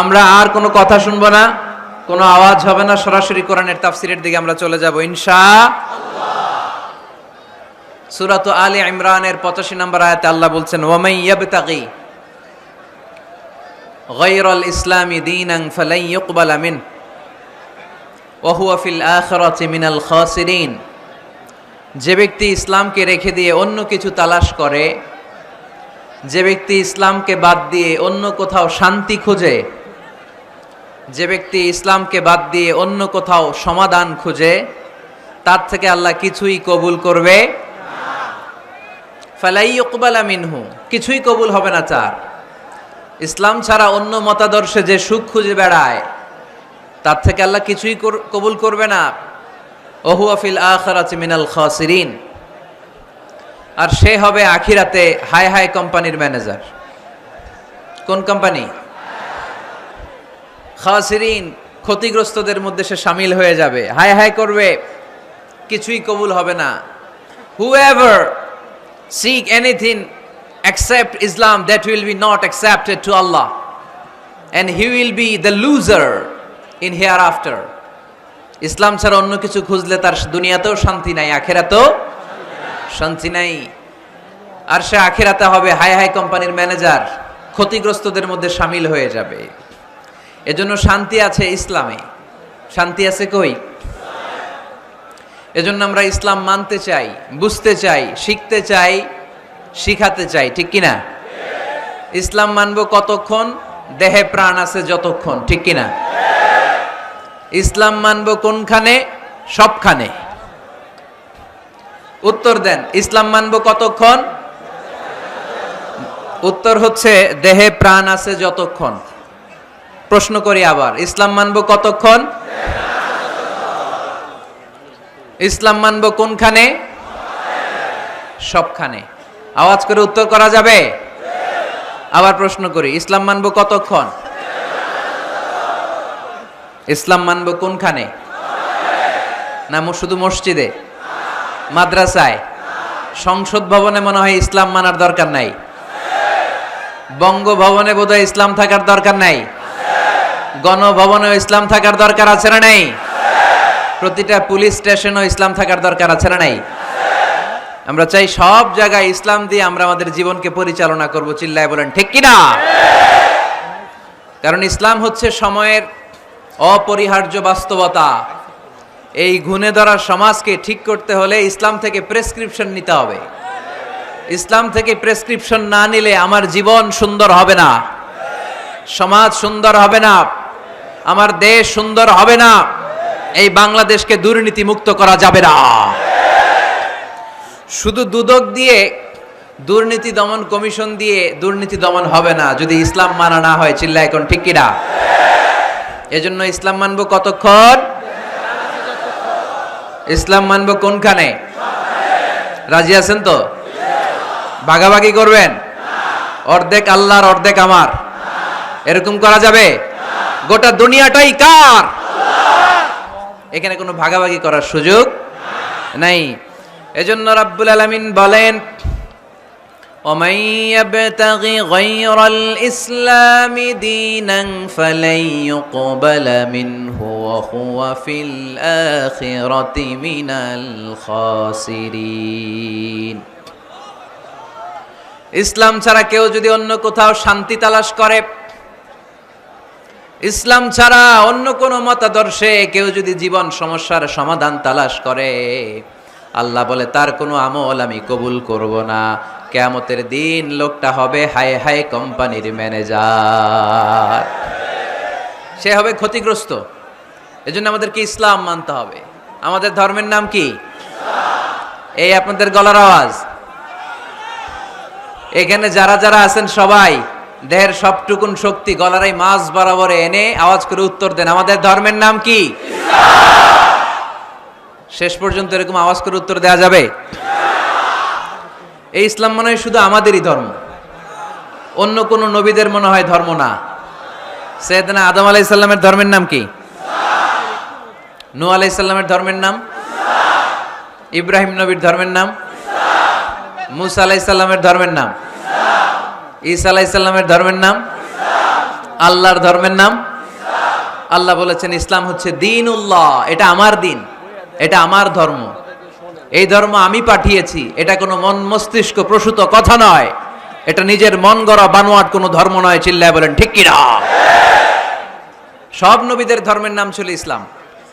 আমরা আর কোনো কথা শুনবো না, কোনো আওয়াজ হবে না, সরাসরি কোরআনের তাফসিরের দিকে আমরা চলে যাব ইনশাআল্লাহ। সূরাত আলে ইমরানের 85 নম্বর আয়াতে আল্লাহ বলছেন, ওয়ামাই ইয়াবতাগি গায়রাল ইসলামি দীনান ফালাই ইউকবালা মিন ওয়া হুয়া ফিল আখিরাতি মিনাল খাসিরিন। যে ব্যক্তি ইসলামকে রেখে দিয়ে অন্য কিছু তালাশ করে, যে ব্যক্তি ইসলামকে বাদ দিয়ে অন্য কোথাও শান্তি খোঁজে, যে ব্যক্তি ইসলামকে বাদ দিয়ে অন্য কোথাও সমাধান খুঁজে, তার থেকে আল্লাহ কিছুই কবুল করবে না। ফালাই ইউকবালা মিনহু, কিছুই কবুল হবে না তার। ইসলাম ছাড়া অন্য মতাদর্শে যে সুখ খুঁজে বেড়ায়, তার থেকে আল্লাহ কিছুই কবুল করবে না। ওয়া হুয়া ফিল আখিরাতি মিনাল খাসিরিন, আর সে হবে আখিরাতে হাই হাই কোম্পানির ম্যানেজার। কোন কোম্পানি? খাসিরিন, ক্ষতিগ্রস্তদের মধ্যে সে শামিল হয়ে যাবে, হাই হাই করবে, কিছুই কবুল হবে না। Whoever seek anything except Islam, that will be not accepted to Allah, and he will be the loser in hereafter. ইসলাম ছাড়া অন্য কিছু খুঁজলে তার দুনিয়াতেও শান্তি নাই, আখিরাতেও শান্তি নাই। আর সে আখিরাতে হবে হাই হাই কোম্পানির ম্যানেজার, ক্ষতিগ্রস্তদের মধ্যে শামিল হয়ে যাবে। এজন্য শান্তি আছে ইসলামে। শান্তি আছে কই? এজন্য আমরা ইসলাম মানতে চাই, বুঝতে চাই, শিখতে চাই, শিখাতে চাই, ঠিক কিনা? ইসলাম মানব কতক্ষণ? দেহে প্রাণ আছে যতক্ষণ, ঠিক কিনা? ইসলাম মানব কোনখানে? সবখানে। উত্তর দেন, ইসলাম মানব কতক্ষণ? উত্তর হচ্ছে দেহে প্রাণ আছে যতক্ষণ। প্রশ্ন করি আবার, ইসলাম মানব কতক্ষণ? ইসলাম মানব কোনখানে? সবখানে। আওয়াজ করে উত্তর করা যাবে? আবার প্রশ্ন করি, ইসলাম মানব কতক্ষণ? ইসলাম মানব কোনখানে? না শুধু মসজিদে, মাদ্রাসায়, সংসদ ভবনে মনে হয় ইসলাম মানার দরকার নাই? বঙ্গভবনে বোধহয় ইসলাম থাকার দরকার নাই? গণভবনেও ইসলাম থাকার দরকার আছে না নাই? প্রতিটা পুলিশ স্টেশনেও ইসলাম থাকার দরকার আছে না নাই? আমরা চাই সব জায়গায় ইসলাম দিয়ে আমরা আমাদের জীবনকে পরিচালনা করব। চিল্লায় বলেন ঠিক কিনা? কারণ ইসলাম হচ্ছে সময়ের অপরিহার্য বাস্তবতা। এই ঘুণে ধরা সমাজকে ঠিক করতে হলে ইসলাম থেকে প্রেসক্রিপশন নিতে হবে। ইসলাম থেকে প্রেসক্রিপশন না নিলে আমার জীবন সুন্দর হবে না, সমাজ সুন্দর হবে না, আমার দেশ সুন্দর হবে না, এই বাংলাদেশকে দুর্নীতি মুক্ত করা যাবে না। শুধু দুদক দিয়ে, দুর্নীতি দমন কমিশন দিয়ে দুর্নীতি দমন হবে না যদি ইসলাম মানা না হয়। চিল্লায় এখন ঠিক কিনা? এজন্য ইসলাম মানব কতক্ষণ? ইসলাম মানব কোনখানে? রাজি আছেন তো? ভাগাভাগি করবেন? অর্ধেক আল্লাহর অর্ধেক আমার, এরকম করা যাবে? গোটা দুনিয়াটাই কার? এখানে কোনো ভাগাভাগি করার সুযোগ নাই। এজন্য রাব্বুল আলামিন বলেন, وَمَن يَبْتَغِ غَيْرَ الْإِسْلَامِ دِينًا فَلَن يُقْبَلَ مِنْهُ وَهُوَ فِي الْآخِرَةِ مِنَ الْخَاسِرِينَ। ইসলাম ছাড়া কেউ যদি অন্য কোথাও শান্তি তালাশ করে, ইসলাম ছাড়া অন্য কোনো মতাদর্শে কেউ যদি জীবন সমস্যার সমাধান তালাশ করে, আল্লাহ বলে তার কোনো আমল আমি কবুল করব না। কিয়ামতের দিন লোকটা হবে হাই হাই কোম্পানির ম্যানেজার, সে হবে ক্ষতিগ্রস্ত। এজন্য আমাদেরকে ইসলাম মানতে হবে। আমাদের ধর্মের নাম কি? এই আপনাদের গলার আওয়াজ, এখানে যারা যারা আছেন সবাই দেহের সবটুকুন শক্তি গলার এই মাঝ বরাবর এনে আওয়াজ করে উত্তর দেন, আমাদের ধর্মের নাম কি? শেষ পর্যন্ত এরকম আওয়াজ করে উত্তর দেওয়া যাবে? এই ইসলাম মনে হয় শুধু আমাদেরই ধর্ম, অন্য কোন নবীদের মনে হয় ধর্ম না। সৈয়দনা আদম আলাইহিস সালামের ধর্মের নাম কি? নূহ আলাইহিস সালামের ধর্মের নাম? ইব্রাহিম নবীর ধর্মের নাম? মুসা আলাইহিস সালামের ধর্মের নাম? ঈসা আলাইহিস সালামের ধর্মের নাম? আল্লাহর ধর্মের নাম আল্লাহ বলেছেন ইসলাম হচ্ছে দীনুল্লাহ, এটা আমার দিন, এটা আমার ধর্ম, এই ধর্ম আমি পাঠিয়েছি। এটা কোনো মন মস্তিষ্ক প্রসূত কথা নয়, এটা নিজের মন গড়া বানোয়াট কোনো ধর্ম নয়। চিল্লায় বলেন ঠিক কিনা? সব নবীদের ধর্মের নাম ছিল ইসলাম।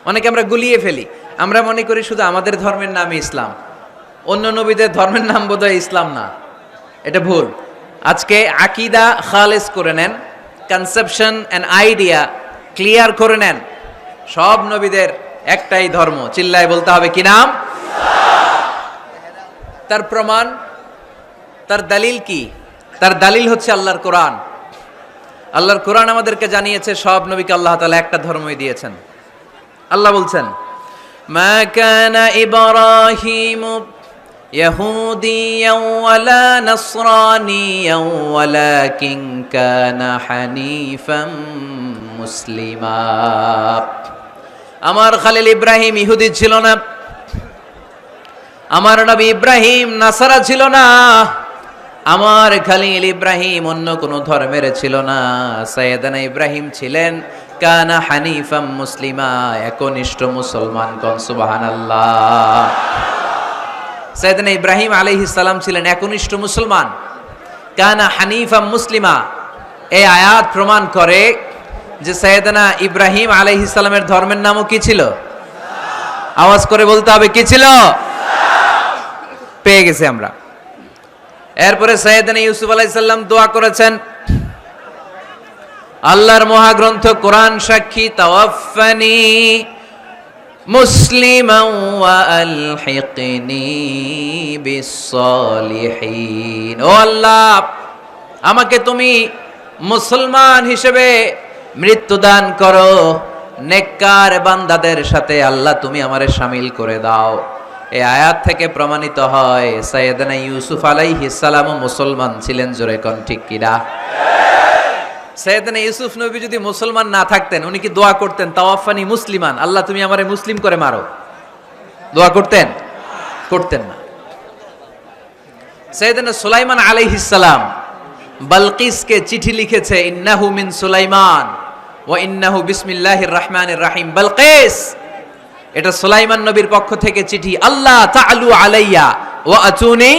অনেকে আমরা গুলিয়ে ফেলি, আমরা মনে করি শুধু আমাদের ধর্মের নামই ইসলাম, অন্য নবীদের ধর্মের নাম বোধহয় ইসলাম না। এটা ভুল। আজকে আকীদা খালেস করে নেন, কনসেপশন এন্ড আইডিয়া ক্লিয়ার করে নেন। সব নবীদের একটাই ধর্ম। চিল্লায় বলতে হবে কি নাম? তার প্রমাণ, তার দলিল কি? তার দলিল হচ্ছে আল্লাহর কোরআন। আল্লাহর কোরআন আমাদেরকে জানিয়েছে সব নবীকে আল্লাহ তাআলা একটা ধর্মই দিয়েছেন। আল্লাহ বলছেন, মা কানা ইব্রাহিমু ইয়াহুদিয়ান ওয়ালা নাসরানিয়ান ওয়ালাকিন কানা হানিফাম মুসলিমা। আমার খলিল ইব্রাহিম ইহুদি ছিল না, আমার নবী ইব্রাহিম নাসারা ছিল না, আমার খলিল ইব্রাহিম অন্য কোন ধর্মের ছিল না। সাইয়েদানা ইব্রাহিম ছিলেন কানা হানিফাম মুসলিমা, একনিষ্ঠ মুসলমান। কোন সুবহানাল্লাহ। সাইয়েদানা ইব্রাহিম আলাইহিস সালাম ছিলেন একনিষ্ঠ মুসলমান। কানা হানিফাম মুসলিমা, এই আয়াত প্রমাণ করে যে সাইয়েদানা ইব্রাহিম আলাইহিস সালামের ধর্মের নামও কি ছিল? আওয়াজ করে বলতে হবে কি ছিল? পেয়ে গেছি আমরা। এরপরে সাইয়েদানা ইউসুফ আলাইহিস সালাম দোয়া করেছেন, আল্লাহর মহাগ্রন্থ কোরআন সাক্ষী, তাওয়াফফানি মুসলিমান ওয়া আলহিকনি বিস-সালিহিন। ও আল্লাহ, আমাকে তুমি মুসলমান হিসেবে মৃত্যুদান করো, নেককার বান্দাদের সাথে আল্লাহ তুমি আমারে শামিল করে দাও। এই আয়াত থেকে প্রমাণিত হয় সাইয়েদনা ইউসুফ আলাইহিস সালামও মুসলমান ছিলেন। জোরে কোন ঠিক কিনা? সাইয়েদনা ইউসুফ নবী যদি মুসলমান না থাকতেন, উনি কি দোয়া করতেন তাওয়াফানি মুসলিমান, আল্লাহ তুমি আমারে মুসলিম করে মারো? দোয়া করতেন? করতেন না। সাইয়েদনা সুলাইমান আলাইহিস সালাম বালকিসকে চিঠি লিখেছে, ইন্নাহু মিন সুলাইমান ওয়া ইন্নাহু বিসমিল্লাহির রহমানির রহিম। বালকিস, এটা সুলাইমান নবীর পক্ষ থেকে চিঠি, আল্লাহ তাআলু আলাইয়া ওয়া আতুনি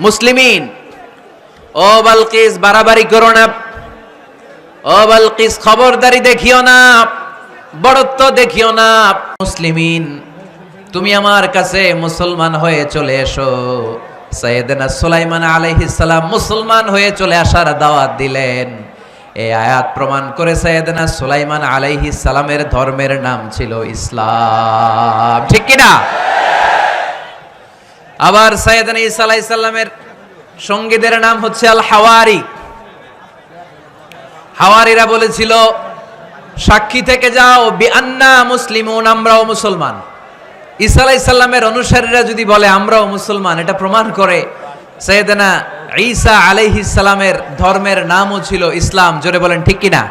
মুসলিমিন। ও বালকিস, বাড়াবাড়ি করো না। ও বালকিস, খবরদারি দেখিও না, বড়ত্ব দেখিও না। মুসলিমিন, তুমি আমার কাছে মুসলমান হয়ে চলে এসো। সাইয়েদনা সুলাইমান আলাইহিস সালাম মুসলমান হয়ে চলে আসার দাওয়াত দিলেন। এই আয়াত প্রমাণ করে সাইয়েদনা সুলাইমান আলাইহিস সালামের ধর্মের নাম ছিল ইসলাম। ঠিক কি না? আবার সাইয়েদনা ঈসা আলাইহিস সালামের সঙ্গীদের নাম হচ্ছে আল হাওয়ারি। হাওয়ারিরা বলেছিল, সাক্ষী থেকে যাও বিআন্না মুসলিমুন, আমরাও মুসলমান। ঈসা আলাইহিস সালামের অনুসারীরা যদি বলে আমরাও মুসলমান, এটা প্রমাণ করে সাইয়েদনা ঈসা আলাইহিস সালামের ধর্মের নামও ছিল ইসলাম। জোরে বলেন ঠিক কিনা?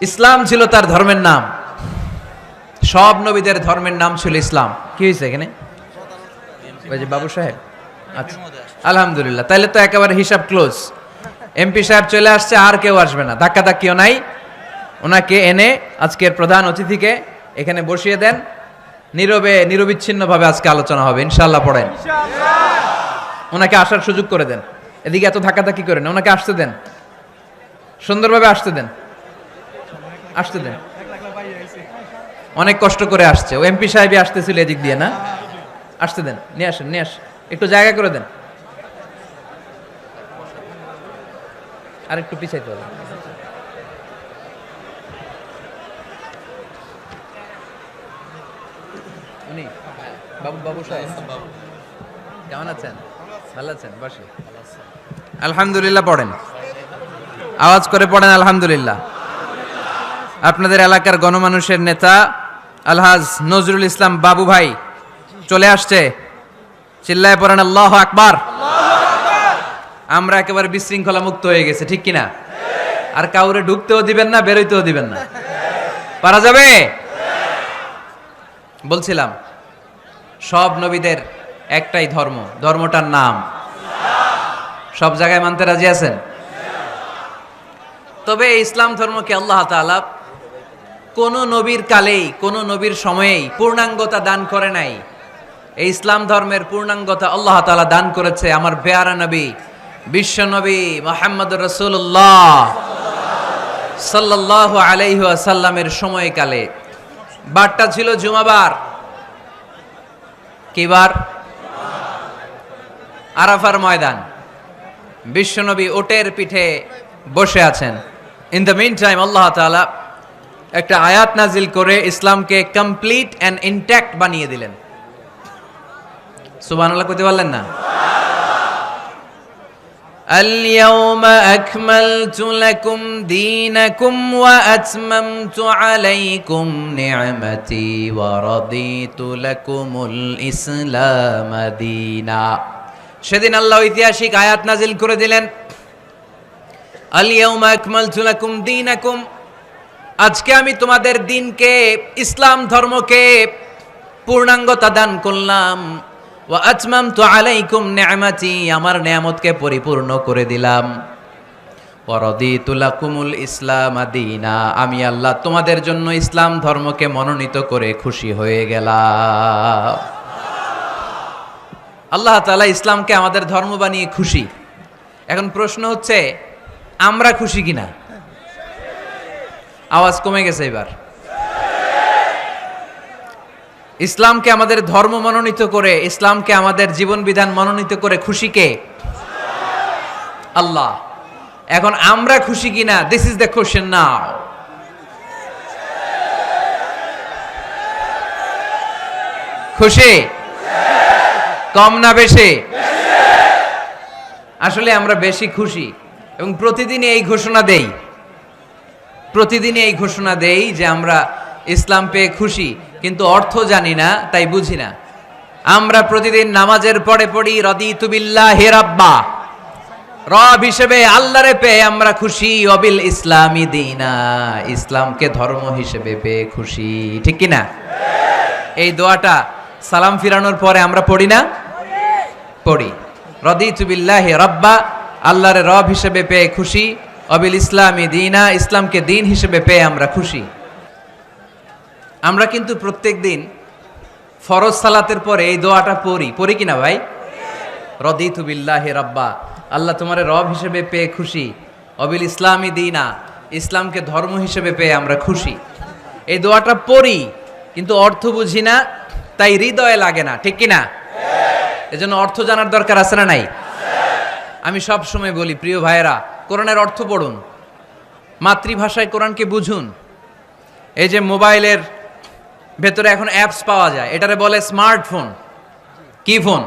ইসলাম ছিল তার ধর্মের নাম। সব নবীদের ধর্মের নাম ছিল ইসলাম। কি হয়েছে এখানে? ওই যে বাবু সাহেব, আচ্ছা আলহামদুলিল্লাহ, তাহলে তো একেবারে হিসাব ক্লোজ। এমপি সাহেব চলে আসছে, আর কেউ আসবে না, ধাক্কা ধাক্কিও নাই। ওনাকে এনে আজকের প্রধান অতিথিকে এখানে বসিয়ে দেন, নীরবে নিরবিচ্ছিন্নভাবে আজকে আলোচনা হবে ইনশাআল্লাহ। পড়েন, ওনাকে আসার সুযোগ করে দেন। এদিকে এত ধাক্কাধাক্কি করেন, ওনাকে আসতে দেন, সুন্দরভাবে আসতে দেন, আসতে দেন। অনেক কষ্ট করে আসছে, ও এমপি সাহেবই আসতেছিল এদিক দিয়ে না, আসতে দেন, নিয়ে আসেন, নিয়ে আসেন, একটু জায়গা করে দেন। আর একটু পিছাইতে হবে। উনি বাবু সাহেব কেমন আছেন? ভালো আছেন? বসে। আলহামদুলিল্লাহ পড়েন, আওয়াজ করে পড়েন আলহামদুলিল্লাহ। আপনাদের এলাকার গণমানুষের নেতা আলহাজ নজরুল ইসলাম বাবু ভাই চলে আসছে। চিল্লায় পড়েন আল্লাহু আকবার। আমরা একেবারে বিশৃঙ্খলা মুক্ত হয়ে গেছে, ঠিক কিনা? আর কাউরে ঢুকতেও দিবেন না, বেরোইতেও দিবেন না। পারা যাবে? বলছিলাম সব নবীদের একটাই ধর্ম, ধর্মটার নাম সব জায়গায় মানতে রাজি আছেন? তবে এই ইসলাম ধর্মকে আল্লাহ তাআলা কোন নবীর কালেই কোন নবীর সময়েই পূর্ণাঙ্গতা দান করে নাই। এই ইসলাম ধর্মের পূর্ণাঙ্গতা আল্লাহ তাআলা দান করেছে আমার পেয়ারা নবী বিশ্ব নবী মুহাম্মদুর রাসূলুল্লাহ সাল্লাল্লাহু আলাইহি ওয়াসাল্লামের সময়কালে। বারটা ছিল জুমাবার। কি বার? আরাফার ময়দান। বিশ্বনবী ওটের পিঠে বসে আছেন। ইন দ্য মিন টাইম আল্লাহ তাআলা একটা আয়াত নাজিল করে ইসলামকে কমপ্লিট অ্যান্ড ইনট্যাক্ট বানিয়ে দিলেন। সুবহানাল্লাহ কইতে পারলেন না? اليوم أكملت لكم دينكم وأتممت عليكم نعمتي ورضيت لكم الإسلام دينا। সেদিন আল্লাহ ঐতিহাসিক আয়াত নাজিল করে দিলেন, اليوم أكملت لكم دينكم, আজকে আমি তোমাদের দিনকে ইসলাম ধর্মকে পূর্ণাঙ্গতা দান করলাম। ওয়া আতমামতু আলাইকুম নি'মাতি, আমার নিয়ামতকে পরিপূর্ণ করে দিলাম। ওয়া রাদিতু লাকুমুল ইসলাম দীনা, আমি আল্লাহ তোমাদের জন্য ইসলাম ধর্মকে মনোনীত করে খুশি হয়ে গেলাম। আল্লাহ তাআলা ইসলামকে আমাদের ধর্ম বানিয়ে খুশি। এখন প্রশ্ন হচ্ছে আমরা খুশি কিনা? আওয়াজ কমে গেছে এবার। ইসলামকে আমাদের ধর্ম মনোনীত করে, ইসলামকে আমাদের জীবন বিধান মনোনীত করে খুশি কে? আল্লাহ। এখন আমরা খুশি কিনা? দিস ইজ দ্য কোশ্চেন নাও। খুশি? কম না বেশি? আসলে আমরা বেশি খুশি এবং প্রতিদিনই এই ঘোষণা দেই, প্রতিদিনই এই ঘোষণা দেই যে আমরা ইসলাম পেয়ে খুশি, কিন্তু অর্থ জানি না, তাই বুঝি না। আমরা প্রতিদিন নামাজের পরে পড়ি রাদিতু বিল্লাহি রাব্বা, রব হিসেবে আল্লাহরে পেয়ে আমরা খুশি। ওয়াবিল ইসলামি দীনা, ইসলামকে ধর্ম হিসেবে পেয়ে খুশি। ঠিক কি না? এই দোয়াটা সালাম ফিরানোর পরে আমরা পড়ি না? পড়ি। রাদিতু বিল্লাহি রাব্বা, আল্লাহরে রব হিসেবে পেয়ে খুশি। ওয়াবিল ইসলামি দীনা, ইসলামকে দিন হিসেবে পেয়ে আমরা খুশি। আমরা কিন্তু প্রত্যেক দিন ফরজ সালাতের পরে এই দোয়াটা পড়ি কিনা ভাই? রাদিতু বিল্লাহি রাব্বা, আল্লাহ তোমারে রব হিসেবে পেয়ে খুশি। ওয়াবিল ইসলামি দীনা, ইসলামকে ধর্ম হিসেবে পেয়ে আমরা খুশি। এই দোয়াটা পড়ি কিন্তু অর্থ বুঝি না, তাই হৃদয়ে লাগে না। ঠিক কিনা? এজন্য অর্থ জানার দরকার আছে না নাই? আমি সব সময় বলি প্রিয় ভাইয়েরা, কোরআনের অর্থ পড়ুন, মাতৃভাষায় কোরআনকে বুঝুন। এই যে মোবাইলের ভেতরে এখন অ্যাপস পাওয়া যায়, এটারে বলে স্মার্টফোন। কি ফোন?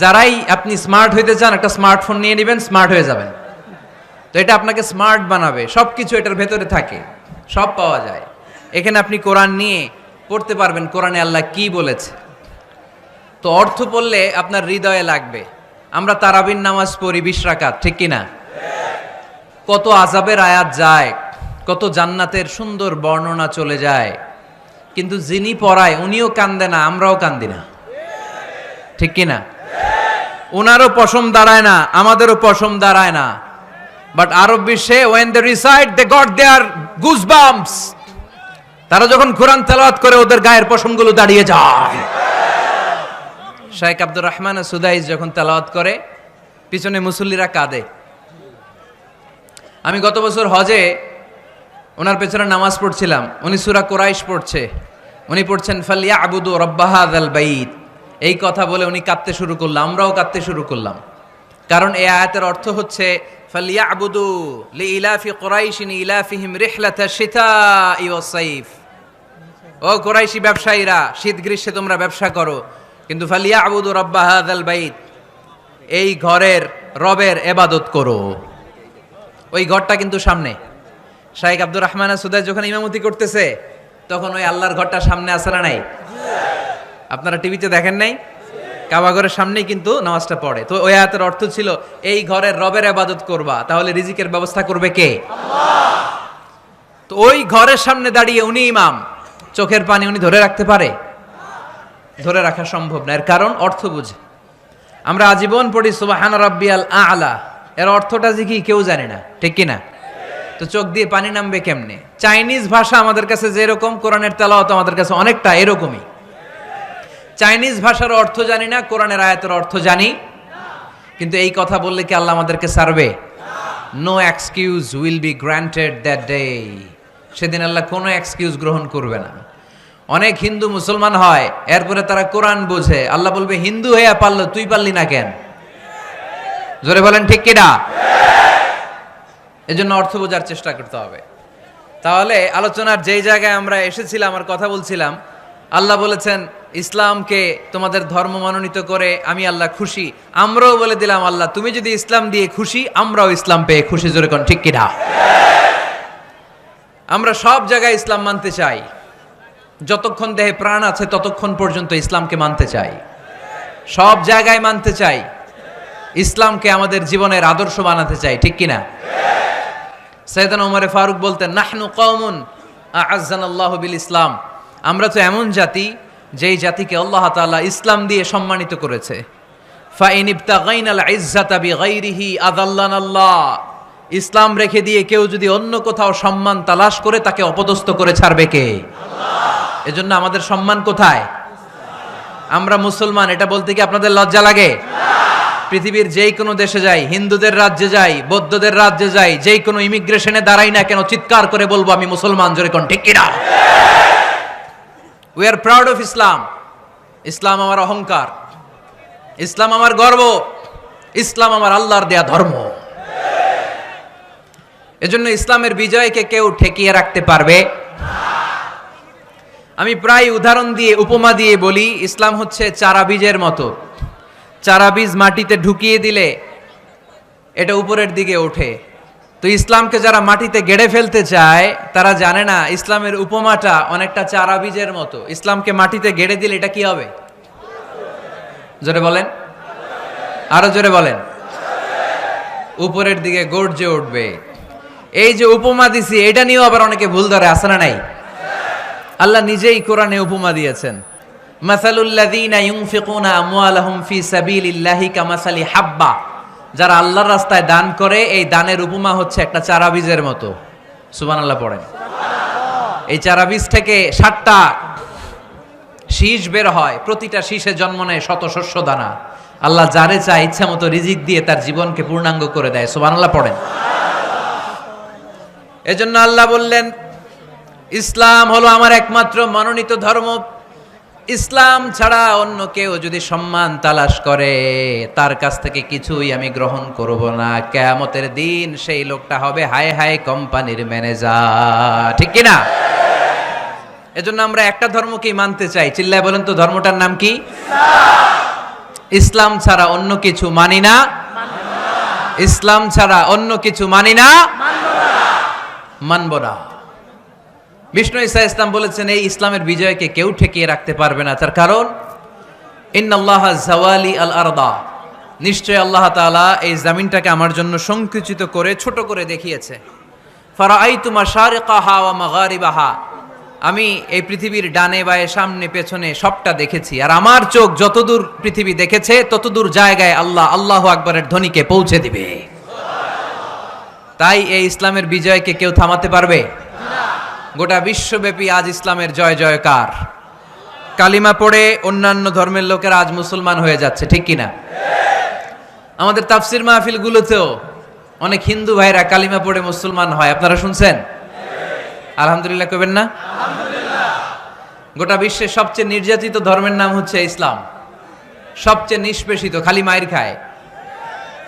যারাই আপনি স্মার্ট হইতে চান একটা স্মার্টফোন নিয়ে নেবেন, স্মার্ট হয়ে যাবেন। তো এটা আপনাকে স্মার্ট বানাবে, সব কিছু এটার ভেতরে থাকে, সব পাওয়া যায়। এখানে আপনি কোরআন নিয়ে পড়তে পারবেন কোরআনে আল্লাহ কি বলেছে। তো অর্থ পড়লে আপনার হৃদয়ে লাগবে। আমরা তারাবির নামাজ পড়ি 20 রাকাত, ঠিক কিনা? কত আযাবের আয়াত যায়, কত জান্নাতের সুন্দর বর্ণনা চলে যায়, কিন্তু যিনি পড়ায় উনিও কান্দে না, আমরাও কান্দি না। ঠিক কিনা? ওনারও পশম দাঁড়ায় না, আমাদেরও পশম দাঁড়ায় না। বাট আরব বিশ্বে when they recite they got their goosebumps, তারা যখন কোরআন তেলাওয়াত করে ওদের গায়ের পশমগুলো দাঁড়িয়ে যায়। শাইখ আব্দুর রহমান সুদাইস যখন তেলাওয়াত করে পিছনে মুসল্লিরা কাঁদে। আমি গত বছর হজে ওনার পেছনে নামাজ পড়ছিলাম, উনি সূরা কুরাইশ পড়ছে, উনি পড়ছেন ফালিয়াবুদু রাব্বা হাযাল বাইত। এই কথা বলে উনি কাঁদতে শুরু করলাম, আমরাও কাঁদতে শুরু করলাম। কারণ এই আয়াতের অর্থ হচ্ছে ফালিয়াবুদু লিইলাফি কুরাইশিন ইলাফিহিম রিহলাতাশ শিতাই ওয়াস সাইফ। ও কুরাইশি ব্যবসায়ীরা, শীত গ্রীষ্মে তোমরা ব্যবসা করো, কিন্তু ফালিয়াবুদু রাব্বা হাযাল বাইত, এই ঘরের রবের ইবাদত করো। ওই ঘরটা কিন্তু সামনে। শাইখ আব্দুর রহমান সুদাইস যখন ইমামতি করতেছে তখন ওই আল্লাহর ঘরটা সামনে আছে না নাই? আপনারা টিভিতে দেখেন নাই? কাবা ঘরের সামনেই কিন্তু নামাজটা পড়ে। তো ওই আয়াতের অর্থ ছিল এই ঘরের রবের ইবাদত করবা, তাহলে রিজিকের ব্যবস্থা করবে কে? আল্লাহ। তো ওই ঘরের সামনে দাঁড়িয়ে উনি ইমাম, চোখের পানি উনি ধরে রাখতে পারে? ধরে রাখা সম্ভব না। এর কারণ অর্থ বুঝে। আমরা আজীবন পড়ি সুবহান রাব্বিয়াল আ'লা, এর অর্থটা যে কি কেউ জানে না। ঠিক কিনা? তো চোখ দিয়ে পানি নামবে কেমনে? চাইনিজ ভাষা আমাদের কাছে যেরকম, কোরআনের তেলাওয়াত আমাদের কাছে অনেকটা এরকমই। চাইনিজ ভাষার অর্থ জানি না, কোরআনের আয়াতের অর্থ জানি, কিন্তু এই কথা বললে কি আল্লাহ আমাদেরকে ছাড়বে? No excuse will be granted that day. সেদিন আল্লাহ কোনো এক্সকিউজ গ্রহণ করবে না। অনেক হিন্দু মুসলমান হয়, এরপরে তারা কোরআন বোঝে, আল্লাহ বলবে হিন্দু হইয়া পারলো, তুই পারলি না কেন? জোরে বলেন ঠিক কিনা? এজন্য অর্থ বোঝার চেষ্টা করতে হবে। তাহলে আলোচনার যেই জায়গায় আমরা এসেছিলাম আর কথা বলছিলাম, আল্লাহ বলেছেন ইসলামকে তোমাদের ধর্ম মনোনীত করে আমি আল্লাহ খুশি। আমরাও বলে দিলাম আল্লাহ তুমি যদি ইসলাম দিয়ে খুশি, আমরাও ইসলাম পেয়ে খুশি। জোরে কোন ঠিক কিনা? আমরা সব জায়গায় ইসলাম মানতে চাই, যতক্ষণ দেহে প্রাণ আছে ততক্ষণ পর্যন্ত ইসলামকে মানতে চাই, সব জায়গায় মানতে চাই, ইসলামকে আমাদের জীবনের আদর্শ বানাতে চাই, ঠিক কিনা? সাইয়েদনা ওমর ফারুক বলতেন নাহনু কওমুন আ'আজ্জানাল্লাহু বিল ইসলাম, আমরা তো এমন জাতি যেই জাতিকে আল্লাহ তাআলা ইসলাম দিয়ে সম্মানিত করেছে। ফাইন ইবতাগাইনাল ইজ্জাতা বিগাইরিহি আযাল্লানাল্লাহ, ইসলাম রেখে দিয়ে কেউ যদি অন্য কোথাও সম্মান তালাশ করে তাকে অপদস্থ করে ছাড়বে কে? আল্লাহ। এজন্য আমাদের সম্মান কোথায়? আমরা মুসলমান, এটা বলতে কি আপনাদের লজ্জা লাগে? পৃথিবীর যেই কোনো দেশে যাই, হিন্দুদের রাজ্যে যাই, বৌদ্ধদের রাজ্যে যাই, যেই কোনো ইমিগ্রেশনে দাঁড়াই না কেন, চিৎকার করে বলবো আমি মুসলমান। জোরে কোন ঠিক কিনা? We are proud of Islam. ইসলাম আমার অহংকার, ইসলাম আমার গর্ব, ইসলাম আমার আল্লাহর দেয়া ধর্ম। এজন্য ইসলামের বিজয়কে কেউ ঠেকিয়ে রাখতে পারবে? আমি প্রায় উদাহরণ দিয়ে, উপমা দিয়ে বলি, ইসলাম হচ্ছে চারা বীজের মতো। চারা বীজ মাটিতে ঢুকিয়ে দিলে এটা উপরের দিকে ওঠে। তো ইসলামকে যারা মাটিতে গেড়ে ফেলতে চায় তারা জানে না ইসলামের উপমাটা অনেকটা চারা বীজের মতো। ইসলামকে মাটিতে গেড়ে দিলে এটা কি হবে? জোরে বলেন, আরো জোরে বলেন। উপরের দিকে গর্জে উঠবে। এই যে উপমা দিছি, এটা নিয়েও আবার অনেকে ভুল ধরে, আছে না নাই? আল্লাহ নিজেই কোরআনে উপমা দিয়েছেন, মাসালুল্লাযীনা ইউনফিকুনা আমওয়ালাহুম ফি সাবিলিল্লাহি কামাসালি হাব্বা, যারা আল্লাহর রাস্তায় দান করে এই দানের উপমা হচ্ছে একটা চারা বীজের মতো। সুবহানাল্লাহ পড়েন। এই চারা বীজ থেকে 7টা শীষ বের হয়, প্রতিটা শীষে জন্ম নেয় শত শস্য দানা। আল্লাহ যারে চায় ইচ্ছা মতো রিজিক দিয়ে তার জীবনকে পূর্ণাঙ্গ করে দেয়। সুবহানাল্লাহ পড়েন। এজন্য আল্লাহ বললেন ইসলাম হলো আমার একমাত্র মনোনীত ধর্ম। ইসলাম ছাড়া অন্য কেউ যদি সম্মান তালাশ করে তার কাছ থেকে কিছুই আমি গ্রহণ করব না। কিয়ামতের দিন সেই লোকটা হবে হায় হায় কোম্পানির ম্যানেজার, ঠিক কি না? এজন্য আমরা একটা ধর্মকেই মানতে চাই। চিল্লায় বলেন তো ধর্মটার নাম কি? ইসলাম ছাড়া অন্য কিছু মানি না, ইসলাম ছাড়া অন্য কিছু মানি না, মানব না। বিষ্ণু ঈসা ইসলাম বলেছেন এই ইসলামের বিজয়কে কেউ ঠেকিয়ে রাখতে পারবে না। তার কারণ ইন্নাল্লাহা যাওয়ালি আল আরদা, নিশ্চয় আল্লাহ তাআলা এই জমিনটাকে আমার জন্য সংকুচিত করে ছোট করে দেখিয়েছে। ফারাআইতু মাশারিকাহা ওয়া মাগারিবাহা, আমি এই পৃথিবীর ডানে বায়ে সামনে পেছনে সবটা দেখেছি। আর আমার চোখ যতদূর পৃথিবী দেখেছে ততদূর জায়গায় আল্লাহ আল্লাহু আকবারের ধ্বনিকে পৌঁছে দিবে। তাই এই ইসলামের বিজয়কে কেউ থামাতে পারবে না। গোটা বিশ্বব্যাপী আজ ইসলামের জয় জয়কার। কালিমা পড়ে অন্যান্য ধর্মের লোকেরা আজ মুসলমান হয়ে যাচ্ছে, ঠিক কিনা? আমাদের তাফসির মাহফিলগুলোতেও অনেক হিন্দু ভাইরা কালিমা পড়ে মুসলমান হয়, আপনারা শুনছেন? আলহামদুলিল্লাহ কইবেন না? গোটা বিশ্বের সবচেয়ে নির্যাতিত ধর্মের নাম হচ্ছে ইসলাম, সবচেয়ে নিষ্পেষিত, খালি মাইর খায়।